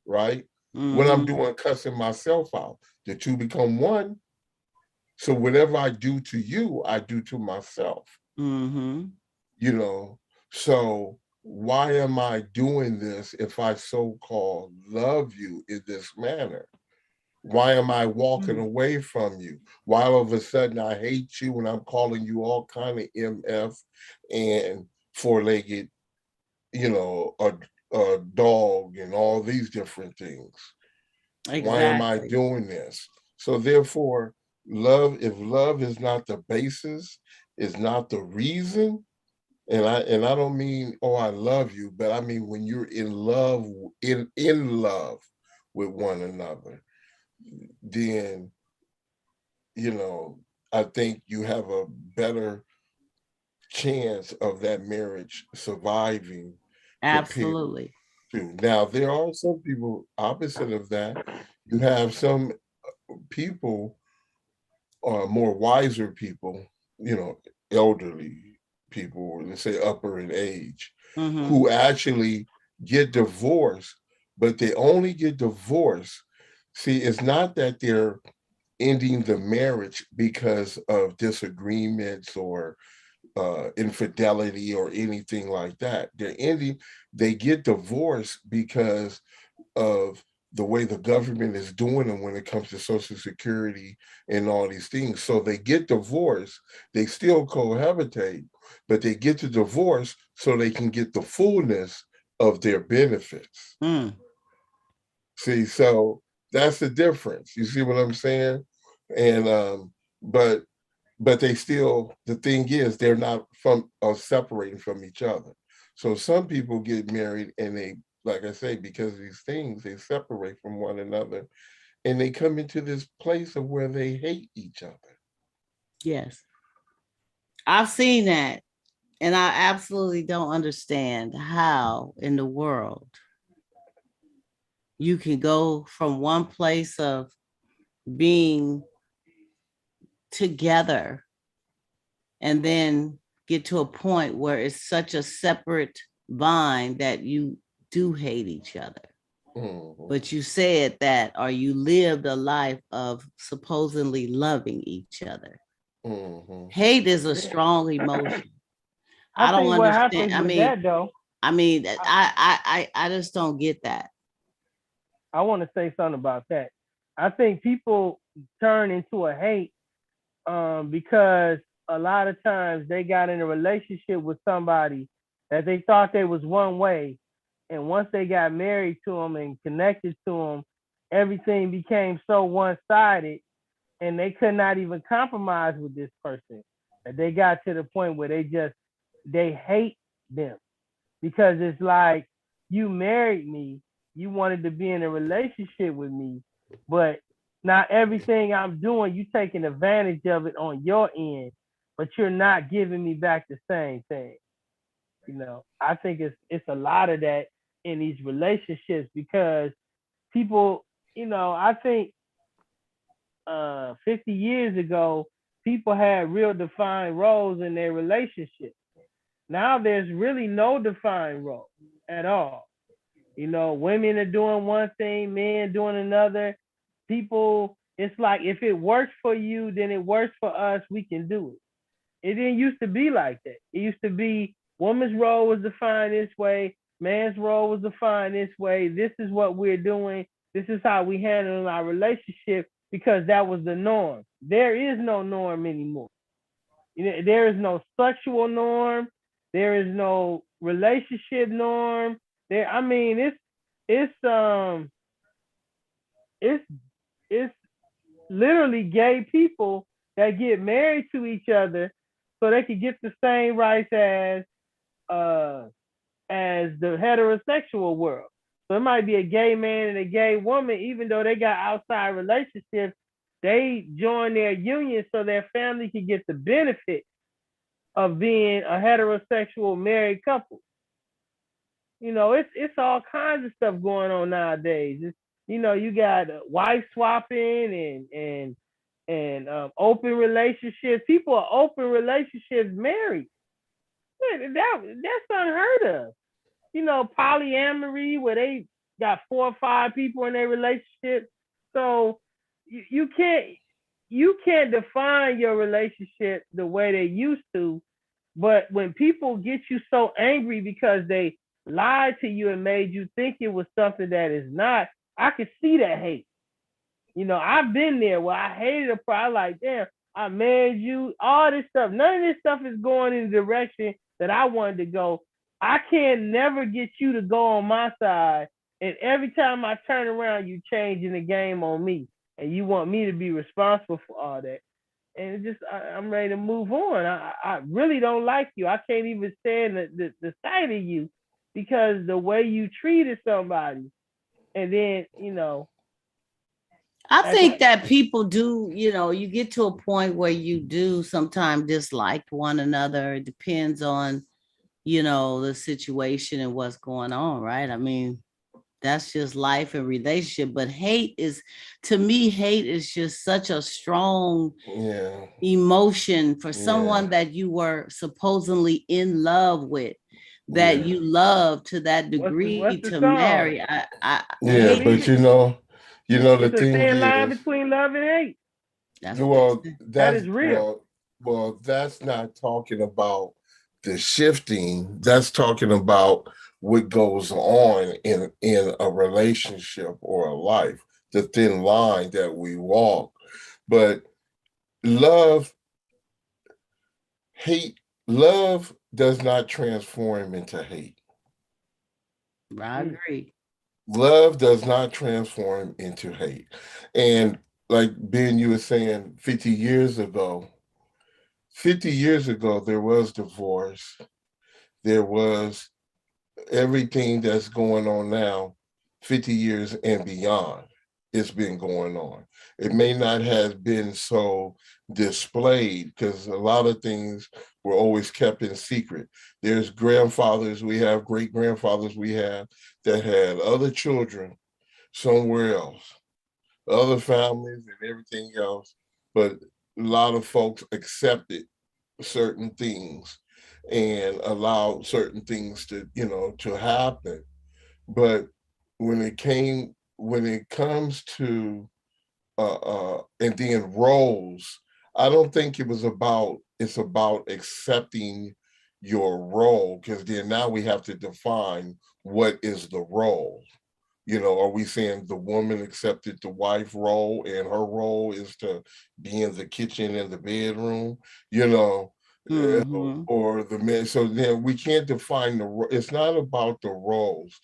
right? What I'm doing, cussing myself out. The two become one. So whatever I do to you, I do to myself. You know, so why am I doing this if I so-called love you in this manner? Why am I walking away from you? Why all of a sudden I hate you and I'm calling you all kind of MF and four-legged, you know, a dog and all these different things? Exactly. Why am I doing this? So therefore, if love is not the basis, is not the reason, and I don't mean, oh, I love you, but I mean when you're in love, in love with one another, then, you know, I think you have a better chance of that marriage surviving. Absolutely. Now, there are some people opposite of that. You have some people, more wiser people, you know, elderly people, or let's say upper in age, who actually get divorced, but they only get divorced. See, it's not that they're ending the marriage because of disagreements or infidelity or anything like that. They get divorced because of the way the government is doing them when it comes to Social Security and all these things. So they get divorced, they still cohabitate, but they get the divorce so they can get the fullness of their benefits. See, so that's the difference. You see what I'm saying? And but they still, the thing is, they're not separating from each other. So some people get married and they, like I say, because of these things, they separate from one another and they come into this place of where they hate each other. Yes. I've seen that. And I absolutely don't understand how in the world you can go from one place of being together and then get to a point where it's such a separate bind that you do hate each other. But you said that, or you lived a life of supposedly loving each other. Hate is a strong emotion. I don't understand. What happens with that, though. I mean, I just don't get that. I want to say something about that. I think people turn into a hate because a lot of times they got in a relationship with somebody that they thought they was one way, and once they got married to them and connected to them, everything became so one-sided, and they could not even compromise with this person. And they got to the point where they hate them. because it's like you married me, you wanted to be in a relationship with me, but now everything I'm doing, you taking advantage of it on your end, but you're not giving me back the same thing. You know, I think it's a lot of that in these relationships because people, you know, I think 50 years ago, people had real defined roles in their relationship. Now there's really no defined role at all. You know, women are doing one thing, men doing another. People, it's like if it works for you, then it works for us. We can do it. It didn't used to be like that. It used to be woman's role was defined this way, man's role was defined this way. This is what we're doing. This is how we handle our relationship because that was the norm. There is no norm anymore. You know, there is no sexual norm. There is no relationship norm. There, I mean, it's um it's it's literally gay people that get married to each other so they can get the same rights uh as the heterosexual world. So it might be a gay man and a gay woman, even though they got outside relationships, they join their union so their family can get the benefit of being a heterosexual married couple. You know, it's all kinds of stuff going on nowadays. It's, you know, you got wife swapping and open relationships. People are open relationships married. That's unheard of. You know, polyamory where they got 4 or 5 people in their relationship. So you can't define your relationship the way they used to. But when people get you so angry because they lied to you and made you think it was something that is not, I can see that hate. You know, I've been there where I hated a part. Like, damn, I married you, all this stuff. None of this stuff is going in the direction that I wanted to go. I can never get you to go on my side. And every time I turn around, you changing the game on me. And you want me to be responsible for all that. And it just, I'm ready to move on. I really don't like you. I can't even stand the sight of you because the way you treated somebody. And then, you know, I think that people do, you know, you get to a point where you do sometimes dislike one another. It depends on, you know, the situation and what's going on, right? I mean, that's just life and relationship. But hate is, to me, hate is just such a strong emotion for someone that you were supposedly in love with, that you love to that degree what's the to song? marry. But the it's a thing thin line is, between love and hate. that is real. Well, that's not talking about the shifting. That's talking about what goes on in a relationship or a life, the thin line that we walk. But love, hate, love does not transform into hate. I agree. Love does not transform into hate. And like Ben, you were saying 50 years ago, there was divorce. There was everything that's going on now, 50 years and beyond. It's been going on. It may not have been so displayed because a lot of things were always kept in secret. There's grandfathers we have, great grandfathers we have that had other children somewhere else, other families and everything else. But a lot of folks accepted certain things and allowed certain things to, to happen. But when it comes to and then roles, I don't think it's about accepting your role, because then now we have to define what is the role. Are we saying the woman accepted the wife role and her role is to be in the kitchen and the bedroom, or the men? So then we can't define it's not about the roles.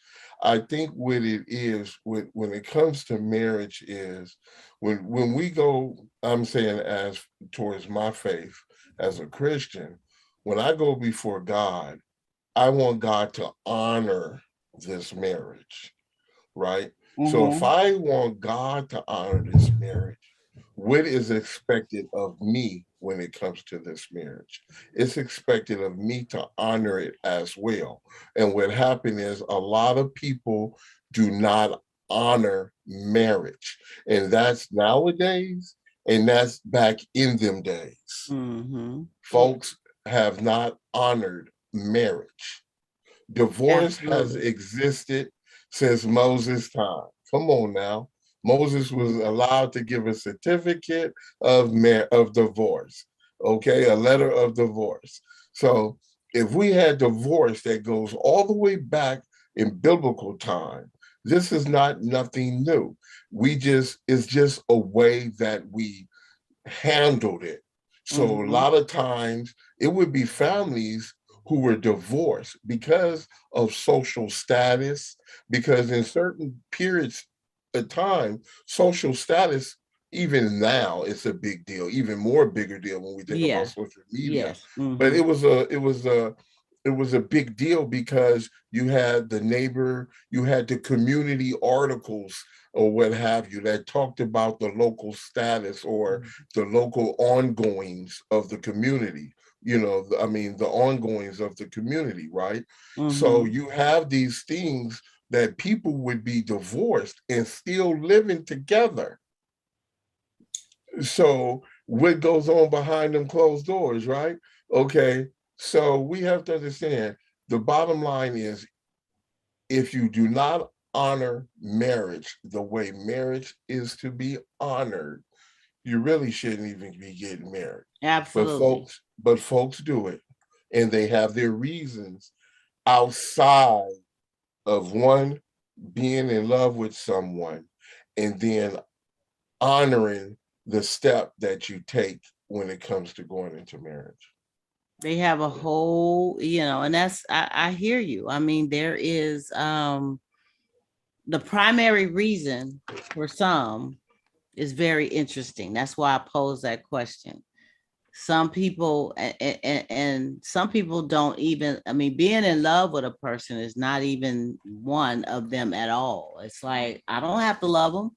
I think what it is when it comes to marriage is when we go, I'm saying as towards my faith as a Christian, when I go before God, I want God to honor this marriage, right? So if I want God to honor this marriage, what is expected of me when it comes to this marriage? It's expected of me to honor it as well. And what happened is a lot of people do not honor marriage. And that's nowadays, and that's back in them days. Folks have not honored marriage. Divorce has existed since Moses' time. Come on now. Moses was allowed to give a certificate of divorce, okay, a letter of divorce. So if we had divorce that goes all the way back in biblical time, this is not nothing new. It's just a way that we handled it. So a lot of times it would be families who were divorced because of social status, because in certain periods of time, social status, even now, it's a big deal, even more bigger deal when we think about social media. But it was a big deal because you had the neighbor, you had the community articles or what have you that talked about the local status or the local ongoings of the community. The ongoings of the community, right? So you have these things that people would be divorced and still living together. So what goes on behind them closed doors, right? Okay, so we have to understand the bottom line is if you do not honor marriage the way marriage is to be honored, you really shouldn't even be getting married. Absolutely. But folks do it, and they have their reasons outside of one being in love with someone and then honoring the step that you take when it comes to going into marriage. They have a whole, and that's, I hear you. I mean, there is the primary reason for some is very interesting. That's why I pose that question. Some people and some people don't even, I mean, being in love with a person is not even one of them at all. It's like, I don't have to love them.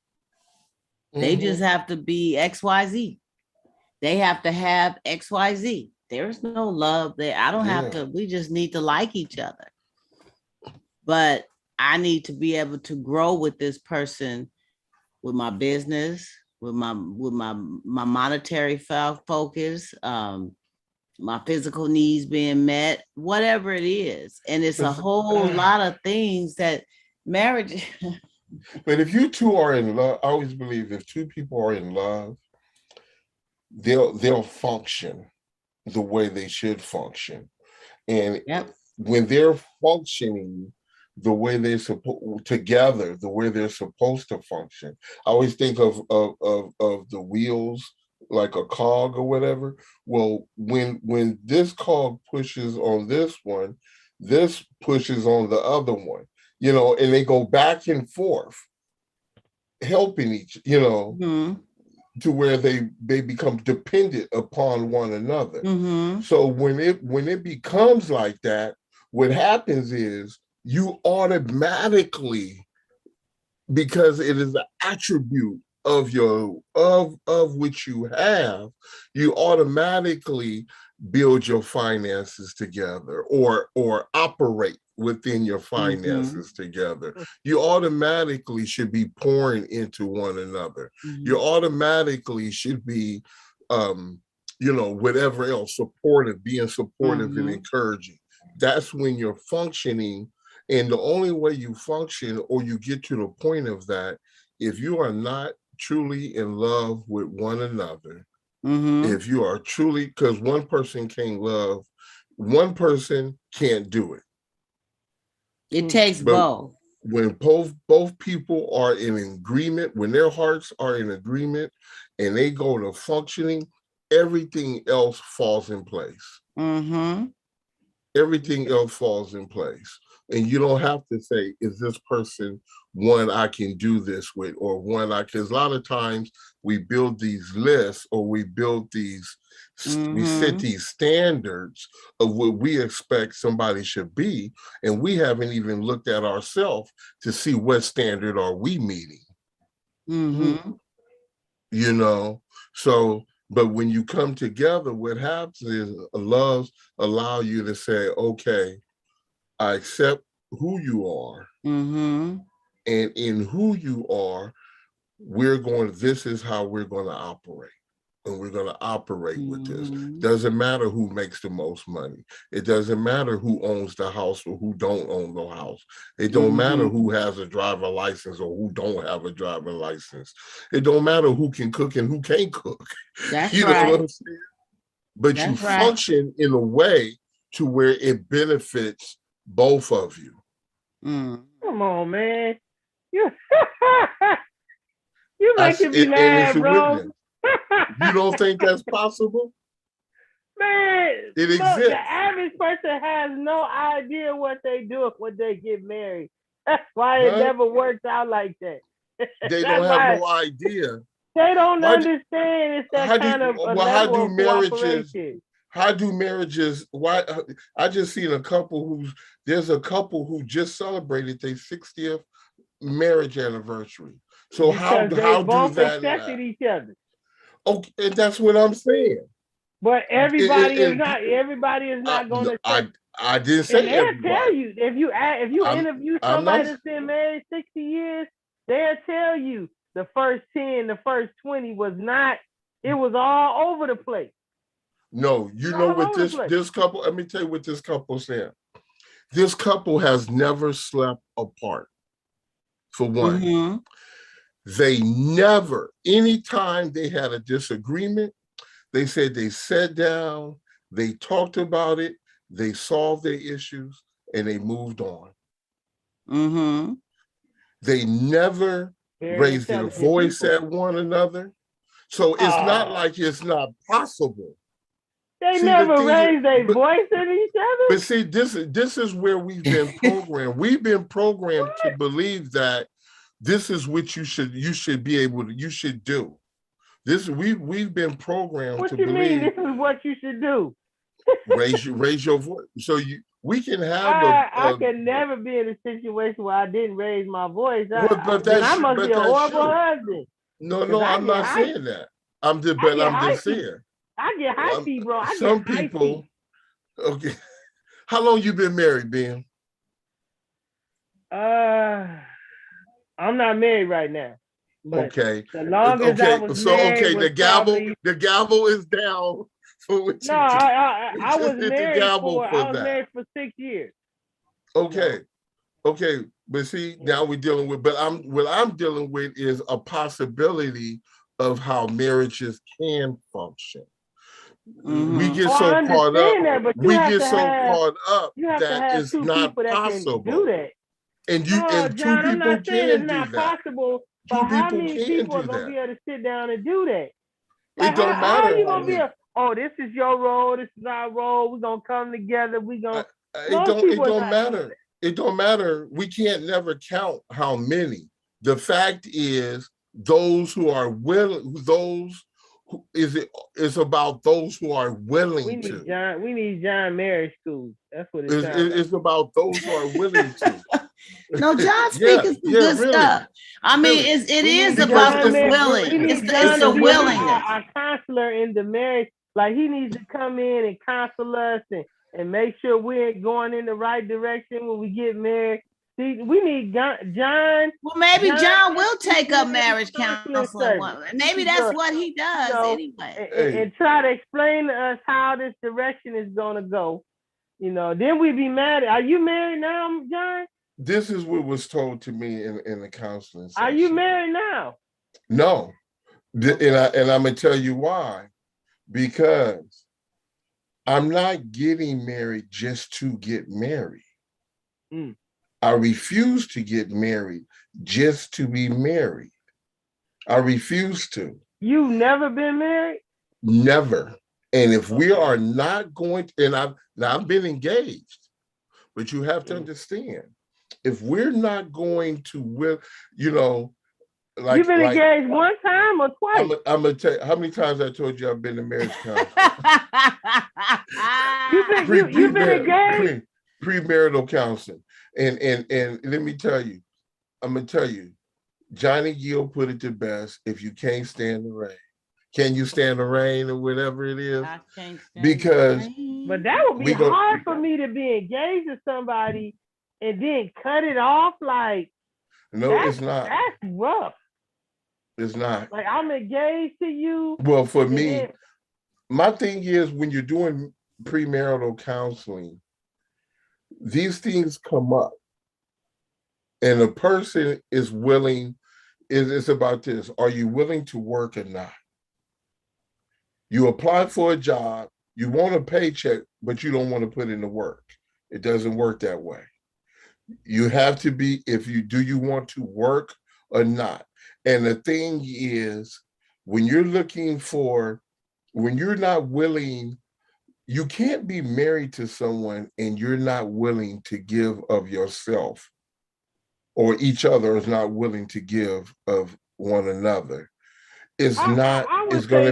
They just have to be XYZ. They have to have XYZ. There's no love there. I don't have to, we just need to like each other. But I need to be able to grow with this person, with my business, with my monetary focus, my physical needs being met, whatever it is. And it's a whole lot of things that marriage. But if you two are in love, I always believe if two people are in love, they'll function the way they should function. And when they're functioning the way they're supposed together, the way they're supposed to function, I always think of the wheels like a cog or whatever. Well, when this cog pushes on this one, this pushes on the other one, and they go back and forth, helping each, to where they become dependent upon one another. So when it becomes like that, what happens is you automatically, because it is an attribute of which you have, you automatically build your finances together or operate within your finances together. You automatically should be pouring into one another. You automatically should be whatever else, being supportive and encouraging. That's when you're functioning. And the only way you function or you get to the point of that, if you are not truly in love with one another, if you are truly, because one person can't love, one person can't do it. It takes both. When both people are in agreement, when their hearts are in agreement and they go to functioning, everything else falls in place. Everything else falls in place. And you don't have to say, is this person one I can do this with, or one because a lot of times we build these lists, or we build these, we set these standards of what we expect somebody should be, and we haven't even looked at ourselves to see what standard are we meeting. You know, so, but when you come together, what happens is loves allow you to say, okay, I accept who you are. And in who you are, this is how we're going to operate. And we're going to operate with this. Doesn't matter who makes the most money. It doesn't matter who owns the house or who don't own the house. It don't matter who has a driver license or who don't have a driver license. It don't matter who can cook and who can't cook. That's you know what I'm saying? But you function in a way to where it benefits both of you. Come on, man. You making me mad, bro. You don't think that's possible? Man, it exists. The average person has no idea what they do when they get married. That's why it never works out like that. They don't have no idea. They don't understand it's that kind of level of cooperation. How do marriages? Why? I just seen a couple there's a couple who just celebrated their 60th marriage anniversary. So how do that? Accepted each other. Okay, and that's what I'm saying. But everybody is not. Everybody is not going to. I didn't say everybody. They'll tell you if you interview somebody that's been married 60 years, they'll tell you the first 10, the first 20 was not. It was all over the place. No, you know what this couple. Let me tell you what this couple said. This couple has never slept apart. For one. They never, anytime they had a disagreement, they said they sat down, they talked about it, they solved their issues, and they moved on. They never raised their voice at one another. So it's not like it's not possible. They never raised their voice at each other. But see, this is where we've been programmed. We've been programmed to believe that this is what you should be able to, you should do. This we've been programmed to believe. What you mean? This is what you should do. raise your voice. So we can have I can never be in a situation where I didn't raise my voice. I must be a horrible husband. No, I'm not saying that. I'm just saying. I get hypey, bro. Some people. Okay. How long you been married, Ben? I'm not married right now. Okay. The longest I was married was the gavel is down for what you I was married for 6 years. Okay. Okay. But see, now we're dealing with, what I'm dealing with is a possibility of how marriages can function. We get so caught up. We get so caught up that it's not possible. And two people can do that. Possible, but how many people are gonna be able to sit down and do that? It don't matter. How are you gonna be this is your role, this is our role, we're gonna come together, we gonna it don't matter. It don't matter. We can't never count how many. The fact is those who are willing, it's about those who are willing to. We need John marriage schools. That's what it's about those who are willing to. No, John speaking some good stuff. I mean, it is about the willing. It's the willingness. Our counselor in the marriage, like he needs to come in and counsel us and make sure we're going in the right direction when we get married. See, we need John. Well, maybe John will take up marriage counseling. Maybe that's what he does anyway. And try to explain to us how this direction is going to go. Then we'd be mad. Are you married now, John? This is what was told to me in the counseling session. Are you married now? No. And I'm going to tell you why. Because I'm not getting married just to get married. I refuse to get married just to be married. I refuse to. You've never been married? Never. And if we are not going to, and I've been engaged, But you have to understand, if we're not going to, you know, like you've been engaged one time or twice. I'm gonna tell you how many times I told you I've been to marriage counseling. You've been engaged. Premarital counseling, and let me tell you, I'm gonna tell you, Johnny Gill put it the best. If you can't stand the rain, can you stand the rain or whatever it is? I can't stand because but that would be hard for me to be engaged to somebody and then cut it off. Like, no, it's not. That's rough. It's not. Like, I'm engaged to you. Well, for me, my thing is, when you're doing premarital counseling, these things come up, and the person is willing. It's about this: are you willing to work or not? You apply for a job, you want a paycheck, but you don't want to put in the work. It doesn't work that way. You have to be, you want to work or not? And the thing is, when you're not willing, you can't be married to someone and you're not willing to give of yourself, or each other is not willing to give of one another. It's going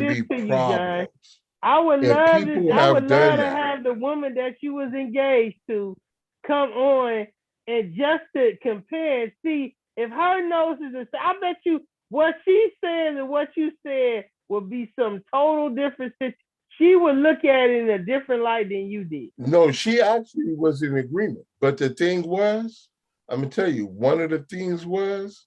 to be problems. I would love to have the woman that you was engaged to come on and just to compare and see if her nose is the same. I bet you what she said and what you said would be some total difference. She would look at it in a different light than you did. No, she actually was in agreement. But the thing was, I'm going to tell you, one of the things was,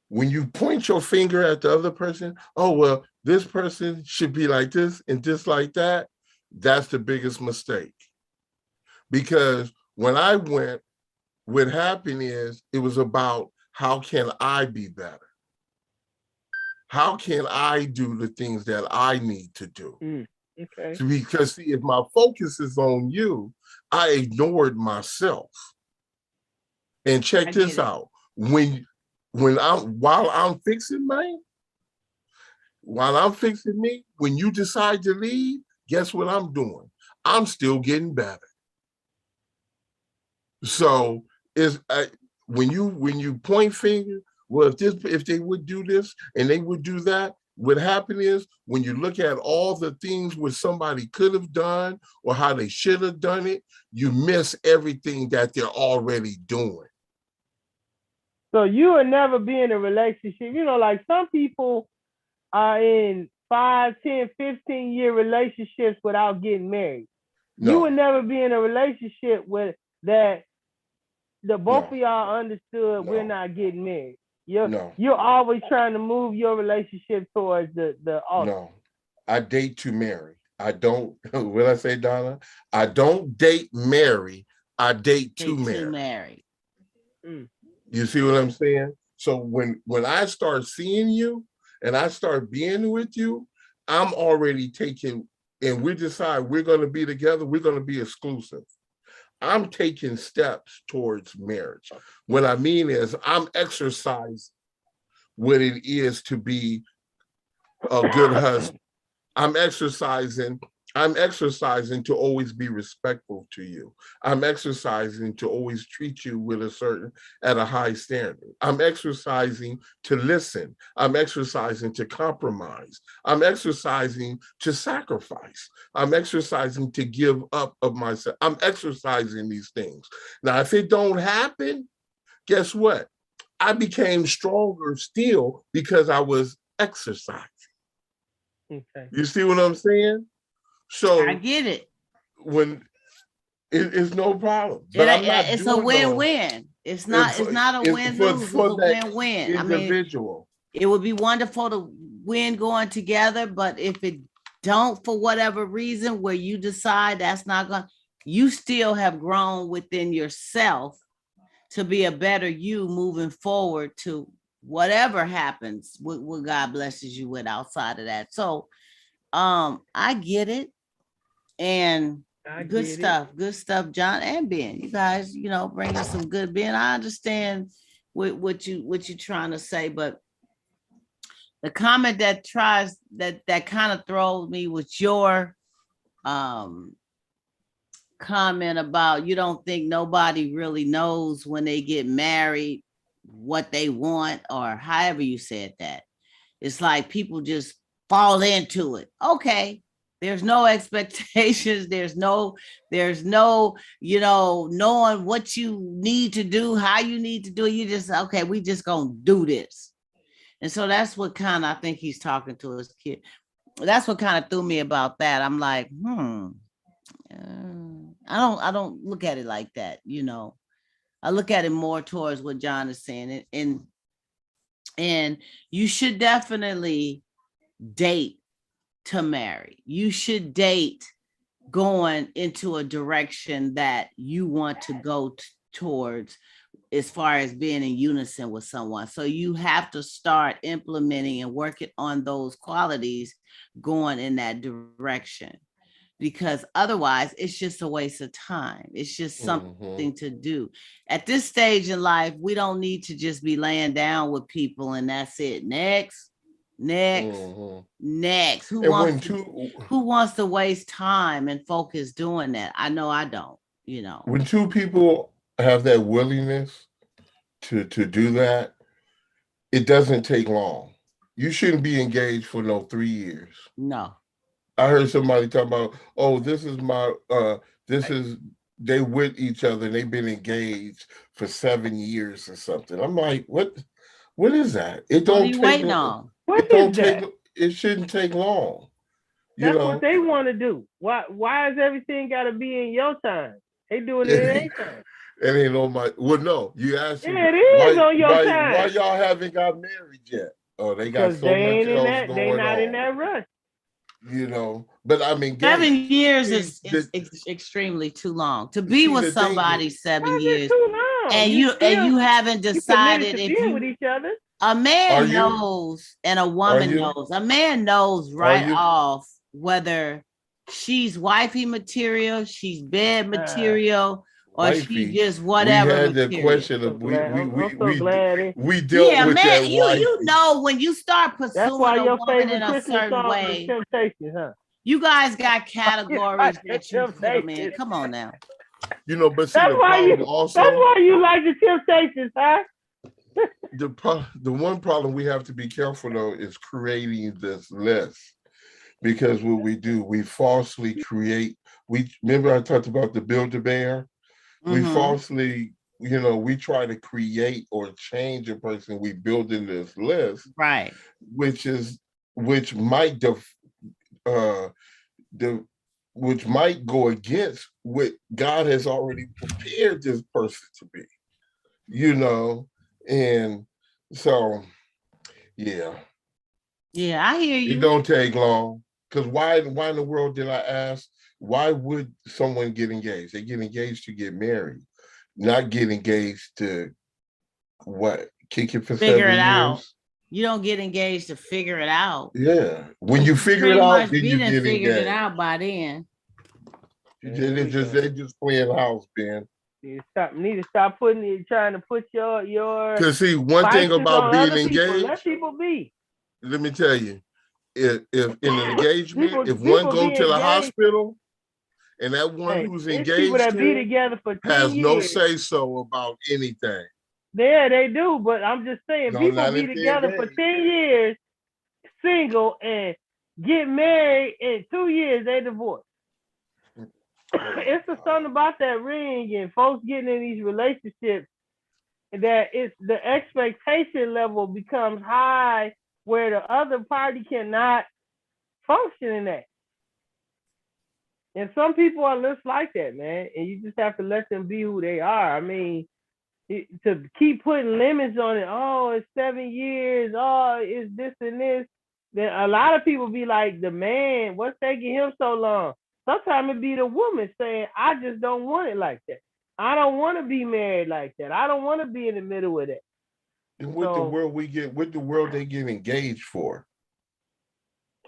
when you point your finger at the other person, oh, well, this person should be like this and just like that, that's the biggest mistake. Because when I went, what happened is, it was about, how can I be better? How can I do the things that I need to do? Okay. So, because see, if my focus is on you, I ignored myself. And check this out. While I'm fixing me, when you decide to leave, guess what I'm doing? I'm still getting better. So when you point finger, well, if they would do this and they would do that, what happened is, when you look at all the things what somebody could have done or how they should have done it, you miss everything that they're already doing. So you will never be in a relationship. You know, like some people are in 5, 10, 15-year relationships without getting married. No. You would never be in a relationship with that the both of y'all understood we're not getting married. You're always trying to move your relationship towards the altar. No, I date to marry. I don't, what I say, Donna? I don't date marry. I date to marry. You see what I'm saying? So when I start seeing you and I start being with you, I'm already taking, and we decide we're going to be together, we're going to be exclusive. I'm taking steps towards marriage. What I mean is, I'm exercising what it is to be a good husband. I'm exercising to always be respectful to you. I'm exercising to always treat you at a high standard. I'm exercising to listen. I'm exercising to compromise. I'm exercising to sacrifice. I'm exercising to give up of myself. I'm exercising these things. Now, if it don't happen, guess what? I became stronger still because I was exercising. Okay. You see what I'm saying? So I get it. When it's no problem. But it's a win-win. It's not a win-lose. It's a win-win. Individual. I mean, it would be wonderful to win going together, but if it don't, for whatever reason, where you decide that's not going, you still have grown within yourself to be a better you moving forward to whatever happens, what God blesses you with outside of that. So I get it. And good stuff, John and Ben. You guys, bringing some good Ben. I understand what you're trying to say, but the comment that kind of throws me with your comment about you don't think nobody really knows when they get married what they want, or however you said that. It's like people just fall into it. Okay. There's no expectations. There's no, knowing what you need to do, how you need to do it. You just, okay, we just gonna do this. And so that's what kind of, I think he's talking to his kid. That's what kind of threw me about that. I'm like, I don't look at it like that. I look at it more towards what John is saying. And you should definitely date to marry. You should date going into a direction that you want to go towards, as far as being in unison with someone. So you have to start implementing and working on those qualities going in that direction, because otherwise it's just a waste of time. It's just something to do. At this stage in life, we don't need to just be laying down with people and that's it. Next. Who wants to waste time and focus doing that? I know I don't, When two people have that willingness to do that, it doesn't take long. You shouldn't be engaged for no 3 years. No. I heard somebody talk about, oh, they with each other and they've been engaged for 7 years or something. I'm like, what is that? It don't take waiting on. It shouldn't take long. That's what they want to do. Why is everything got to be in your time? They doing it in their time. It ain't on my. Well, no, you asked me. It is on your time. Why y'all haven't got married yet? Oh, they got so much else going on. They not in that rush. But I mean, 7 years is extremely too long to be with somebody. 7 years, too long. And you haven't decided if you with each other. A man knows and a woman knows. A man knows right off whether she's wifey material, she's bed material, or wifey. She just whatever. We had the question of we dealt with that. You know when you start pursuing a woman in a certain way. You guys got categories that you put them in. Come on now. But see, that's why you like the Temptations, huh? The one problem we have to be careful though is creating this list, because what we do, we falsely create. Remember I talked about the Build-A-Bear. We falsely, we try to create or change a person. We build in this list, right? Which might go against what God has already prepared this person to be. And so, yeah, I hear you. It don't take long, because why in the world did I ask? Why would someone get engaged? They get engaged to get married, not get engaged to what? Kick it for 7 years? Figure it out. You don't get engaged to figure it out. Yeah, when you figure it out, then you get figured it out by then. They just playing house, Ben. You need to stop trying to put your. Because see, one thing about being engaged. Let people be. Let me tell you, if in an engagement, if one go to the hospital, and that one who's engaged people that be together for 10 has years. no say so about anything. Yeah, they do, but I'm just saying, people be together for 10 years, single, and get married in 2 years, they divorce. It's something about that ring and folks getting in these relationships that it's the expectation level becomes high where the other party cannot function in that. And some people are just like that, man. And you just have to let them be who they are. I mean, to keep putting limits on it, oh, it's 7 years, oh, it's this and this. Then a lot of people be like, the man, what's taking him so long? Sometimes it be the woman saying, I just don't want it like that. I don't want to be married like that. I don't want to be in the middle of that. And what the world they get engaged for?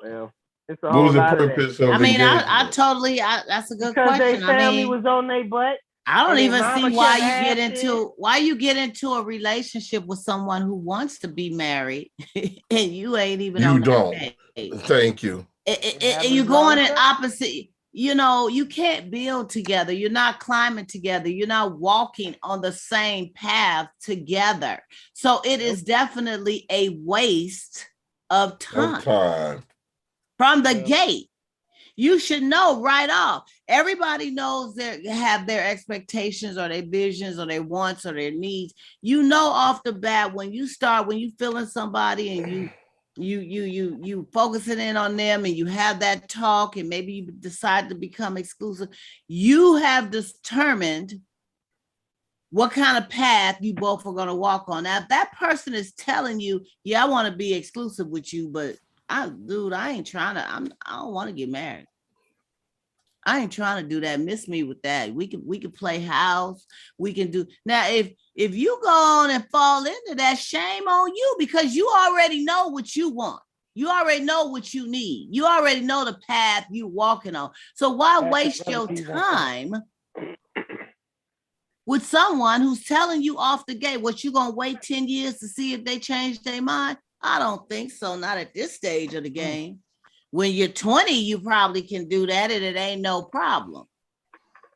Well, it's what was the purpose of engagement? That's a good question. Because their family was on their butt. I don't even see why you get into a relationship with someone who wants to be married and you ain't even. You don't. Thank you. And you're going in opposite. you can't build together. You're not climbing together. You're not walking on the same path together. So it is definitely a waste of time. From the gate. You should know right off. Everybody knows they have their expectations or their visions or their wants or their needs. You know off the bat when you feeling somebody and you focusing in on them and you have that talk and maybe you decide to become exclusive, you have determined what kind of path you both are going to walk on. Now, if that person is telling you, yeah, I want to be exclusive with you, but I ain't trying to, I don't want to get married. I ain't trying to do that. Miss me with that. We can play house. We can do now. If you go on and fall into that, shame on you, because you already know what you want. You already know what you need. You already know the path you're walking on. So why waste your time with someone who's telling you off the gate? What, you gonna wait 10 years to see if they change their mind? I don't think so. Not at this stage of the game. When you're 20, you probably can do that and it ain't no problem.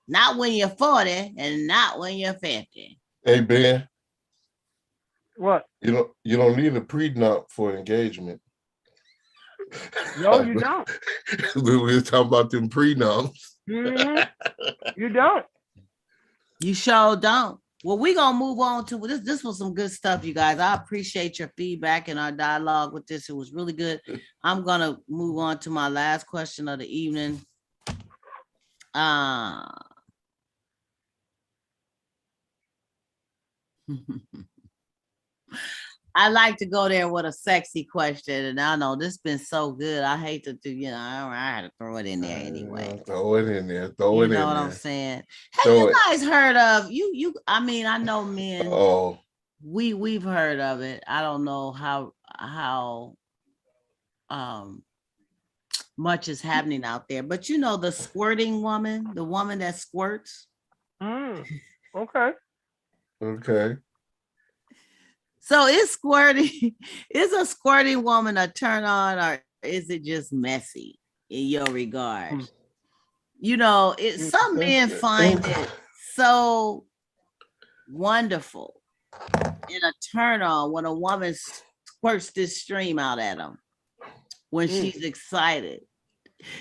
Not when you're 40 and not when you're 50. Hey, Ben. What? You don't need a prenup for engagement. No, you don't. We were talking about them prenups. You don't. You sure don't. Well, we're going to move on to this. This was some good stuff, you guys. I appreciate your feedback and our dialogue with this. It was really good. I'm going to move on to my last question of the evening. I like to go there with a sexy question, and I know this has been so good. I hate to do, I had to throw it in there anyway. Throw it in there. You know what I'm saying? Have you guys heard of you? I mean, I know men. Oh, we've heard of it. I don't know how much is happening out there, but the squirting woman, the woman that squirts. Okay. So is a squirting woman a turn on, or is it just messy in your regard? Some men find it so wonderful and a turn on when a woman squirts this stream out at them when she's excited.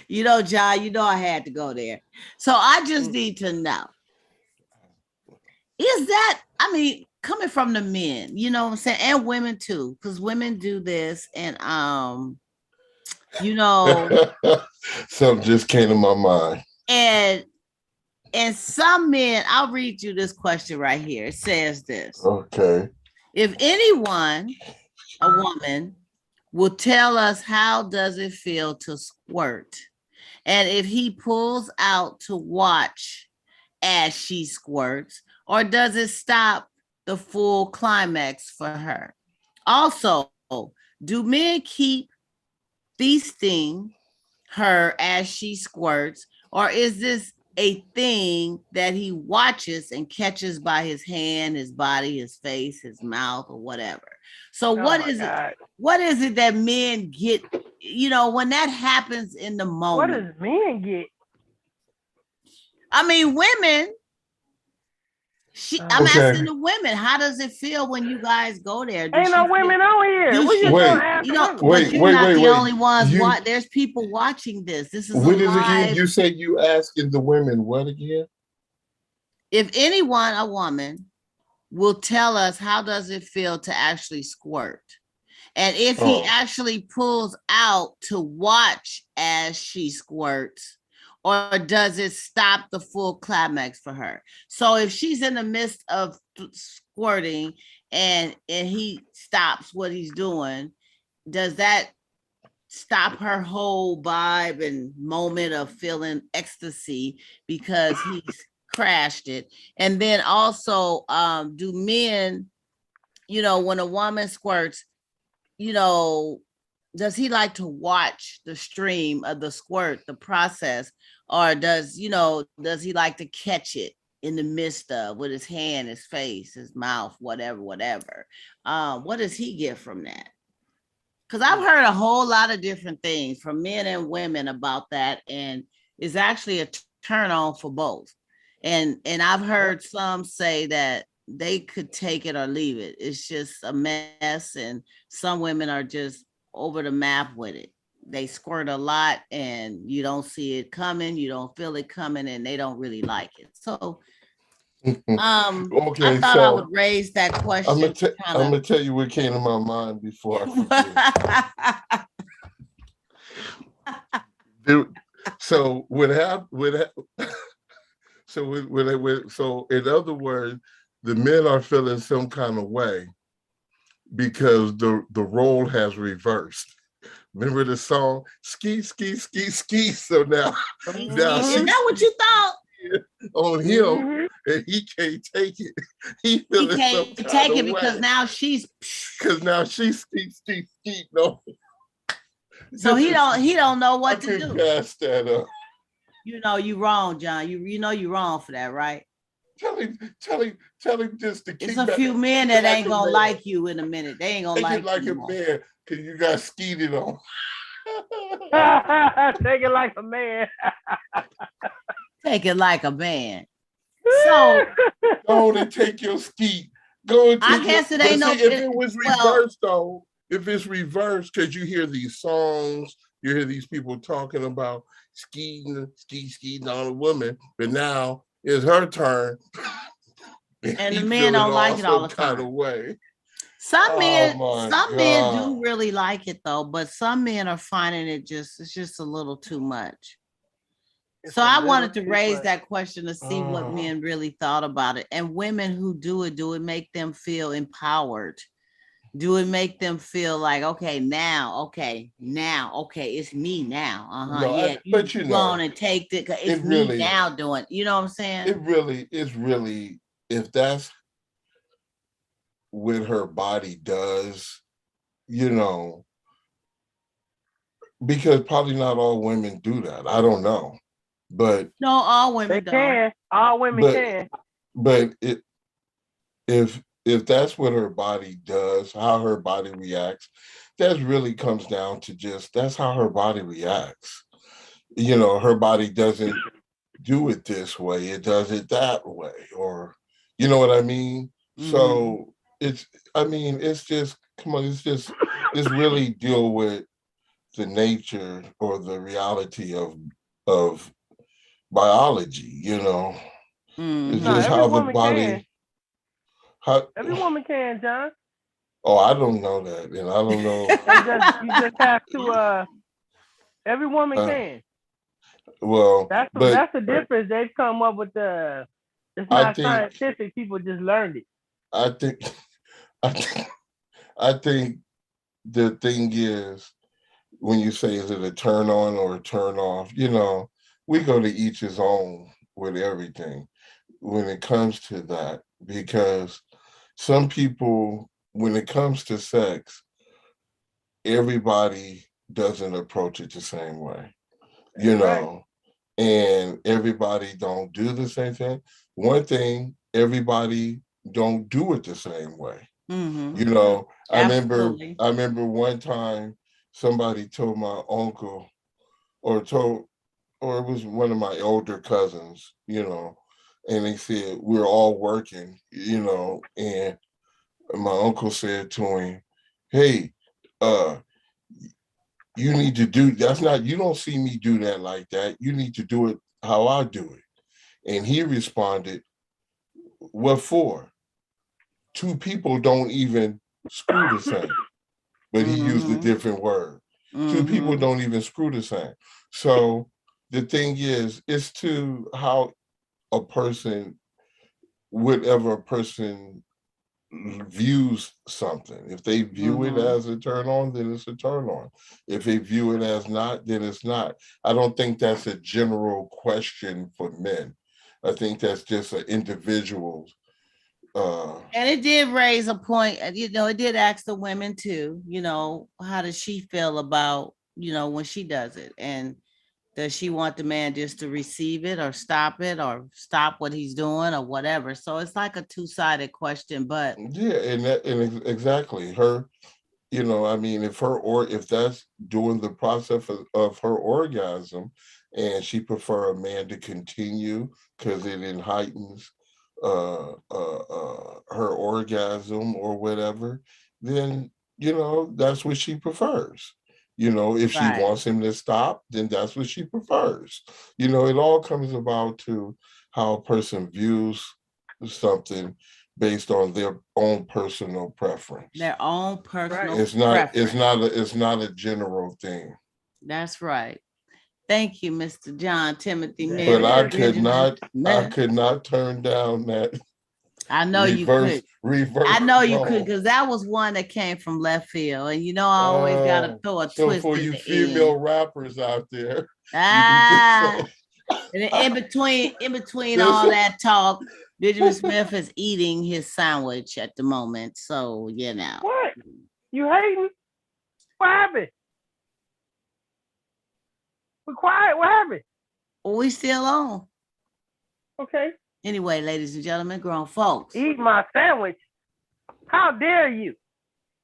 John, I had to go there. So I just need to know, is that, coming from the men, what I'm saying, and women too, because women do this, and something just came to my mind. And some men, I'll read you this question right here. It says this. Okay. If anyone, a woman, will tell us how does it feel to squirt, and if he pulls out to watch as she squirts, or does it stop the full climax for her? Also, do men keep feasting her as she squirts, or is this a thing that he watches and catches by his hand, his body, his face, his mouth, or whatever? So what is it that men get, when that happens in the moment? What does men get? Women. I'm asking the women, how does it feel when you guys go there? Ain't no women on here. Wait, you're not the only ones. There's people watching this. This is what is it again? You said you asking the women what again? If anyone, a woman, will tell us how does it feel to actually squirt, and if he actually pulls out to watch as she squirts, or does it stop the full climax for her? So if she's in the midst of squirting and he stops what he's doing, does that stop her whole vibe and moment of feeling ecstasy because he's crashed it? And then also, do men, when a woman squirts, does he like to watch the stream of the squirt, the process, or does he like to catch it in the midst of, with his hand, his face, his mouth, whatever? What does he get from that? Because I've heard a whole lot of different things from men and women about that, and is actually a turn on for both. And I've heard some say that they could take it or leave it. It's just a mess, and some women are just over the map with it. They squirt a lot and you don't see it coming, you don't feel it coming, and they don't really like it. So I Okay, thought I so would raise that I'm question. gonna tell you what came to my mind before I forget. So what happened? So in other words, the men are feeling some kind of way because the role has reversed. Remember the song "Ski Ski Ski Ski"? So now Is that what you thought? On him, and he can't take it. He feeling some kind take of it because way. now she's ski. No, so he don't know what to do. Pass that up. You know you wrong, John. You know you wrong for that, right? Tell him just to keep. It's a few men that ain't gonna like you in a minute. They ain't gonna like a man because you got skeeted on. Take it like a man. Take it like a man. So go on and take your skeet. Go and take I guess it ain't no. If it was reversed though, if it's reversed, because you hear these songs, you hear these people talking about skeeting on a woman, but now it's her turn. And the men don't like it all the time. Kind of way. Some men do really like it though, but some men are finding it's just a little too much. So I wanted to raise that question to see what men really thought about it. And women who do it make them feel empowered? Do it make them feel like, okay, it's me now. No, yeah, but you go on and take it. It's me really, now doing. You know what I'm saying? It's really, if that's what her body does, you know, because probably not all women do that. I don't know. But no, all women can. All women can. But if that's what her body does, how her body reacts, that really comes down to just that's how her body reacts. You know, her body doesn't do it this way; it does it that way, or you know what I mean. Mm-hmm. So it's just come on, it's really deal with the nature or the reality of biology, you know. Mm-hmm. It's just how the body. Every woman can, John. Oh, I don't know that, and I don't know. You just have to. Every woman can. Well, that's the difference. They've come up with the. It's not scientific. People just learned it. I think the thing is, when you say is it a turn on or a turn off, you know, we go to each his own with everything when it comes to that, because some people, when it comes to sex, everybody doesn't approach it the same way, you know, and everybody don't do the same thing. One thing, everybody don't do it the same way. Mm-hmm. You know, I remember one time somebody told my uncle or it was one of my older cousins, you know, and they said, we're all working, you know, and my uncle said to him, hey, you need to do, you don't see me do that like that. You need to do it how I do it. And he responded, what for? Two people don't even screw the same. But he used a different word. Mm-hmm. Two people don't even screw the same. So the thing is, it's to how a person, whatever a person views something. If they view it as a turn on, then it's a turn on. If they view it as not, then it's not. I don't think that's a general question for men. I think that's just an individual. And it did raise a point, you know, it did ask the women too, you know, how does she feel about, you know, when she does it? And does she want the man just to receive it or stop what he's doing or whatever? So it's like a two-sided question, but yeah, and exactly you know, I mean, if that's during the process of her orgasm, and she prefer a man to continue because it heightens her orgasm or whatever, then you know that's what she prefers. You know, if she Right. wants him to stop, then that's what she prefers. You know, it all comes about to how a person views something based on their own personal preference. Their own personal It's not. preference. It's not a general thing. That's right. Thank you, Mr. John Timothy But Mims. But I and could Benjamin not. I Smith. could not turn down that I know you could. reverse. I know you could, role. because that was one that came from left field. And you know, I always got to throw a So twist for in you the female end. rappers out there, you can Ah, just and in between This- all that talk, Benjamin Smith is eating his sandwich at the moment. So, you know. What? You hating? What happened? Be quiet. What happened? We still on. Okay. Anyway, ladies and gentlemen, grown folks. Eat my sandwich. How dare you?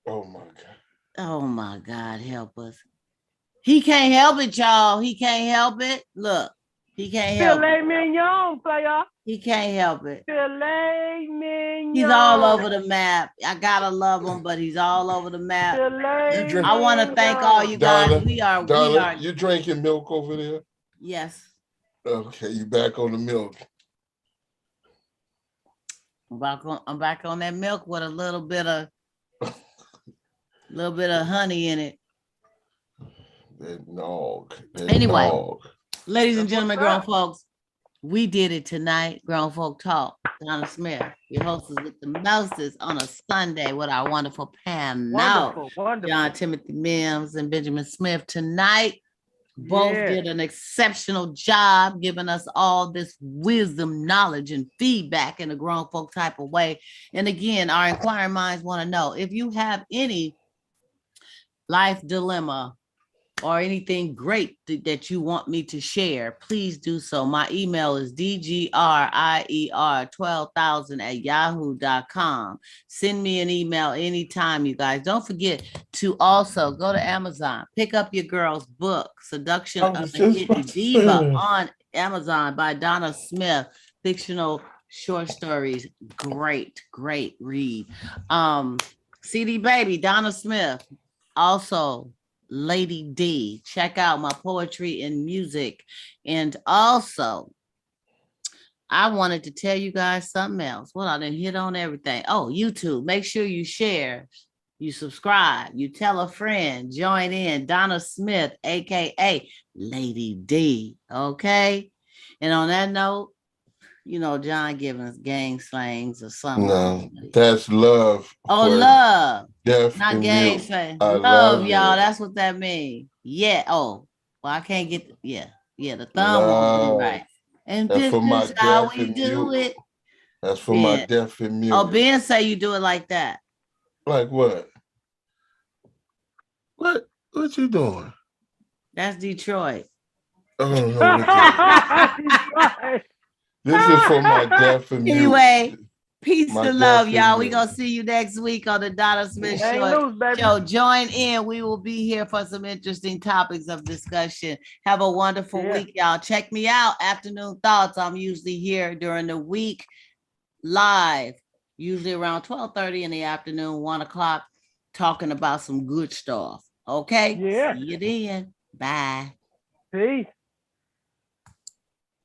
oh my God. Oh my God, help us. He can't help it, y'all. He can't help it. Look, he can't help Filet it. mignon, player. He can't help it. Filet mignon. He's all over the map. I gotta love him, but he's all over the map. Filet drink- I want to thank all you guys. Donna, We are. you drinking milk over there? Yes. Okay, you back on the milk. I'm back on that milk with a little bit of honey in it. That nog. Anyway. nog. Ladies and gentlemen, grown What's folks, we did it tonight. Grown Folk Talk. Donna Smith, your hostess with the mostest on a Sunday with our wonderful panel. Wonderful. John Timothy Mims and Benjamin Smith tonight. Both did an exceptional job giving us all this wisdom, knowledge, and feedback in a grown folk type of way. And again, our inquiring minds want to know if you have any life dilemma or anything great that you want me to share, please do so. My email is dgrier12,000@yahoo.com. Send me an email anytime, you guys. Don't forget to also go to Amazon, pick up your girl's book, Seduction of the Hidden Diva, on Amazon by Donna Smith, fictional short stories. Great read. CD Baby, Donna Smith, also Lady D. Check out my poetry and music. And also, I wanted to tell you guys something else. Well, I didn't hit on everything. Oh, YouTube. Make sure you share, you subscribe, you tell a friend, join in. Donna Smith, aka Lady D. Okay. And on that note, you know, John giving us gang slangs or something. No, that's love. Oh, love. Deaf Not and gang mute. slang. I Love, love y'all. it. That's what that means. Yeah. Oh, well, I can't get the thumb won't be right. And That's this for my is how deaf we and do mute. it. That's for my deaf and mute. Oh, Ben say you do it like that. Like what? What you doing? That's Detroit. I don't know what that is. This is for my deaf and mute. Anyway, peace My and love, deaf and y'all. We mute. gonna see you next week on the Donna Smith Hang loose, baby. Show. Join in. We will be here for some interesting topics of discussion. Have a wonderful week, y'all. Check me out. Afternoon Thoughts. I'm usually here during the week live, usually around 12:30 in the afternoon, 1:00, talking about some good stuff. Okay? Yeah. See you then. Bye. Peace.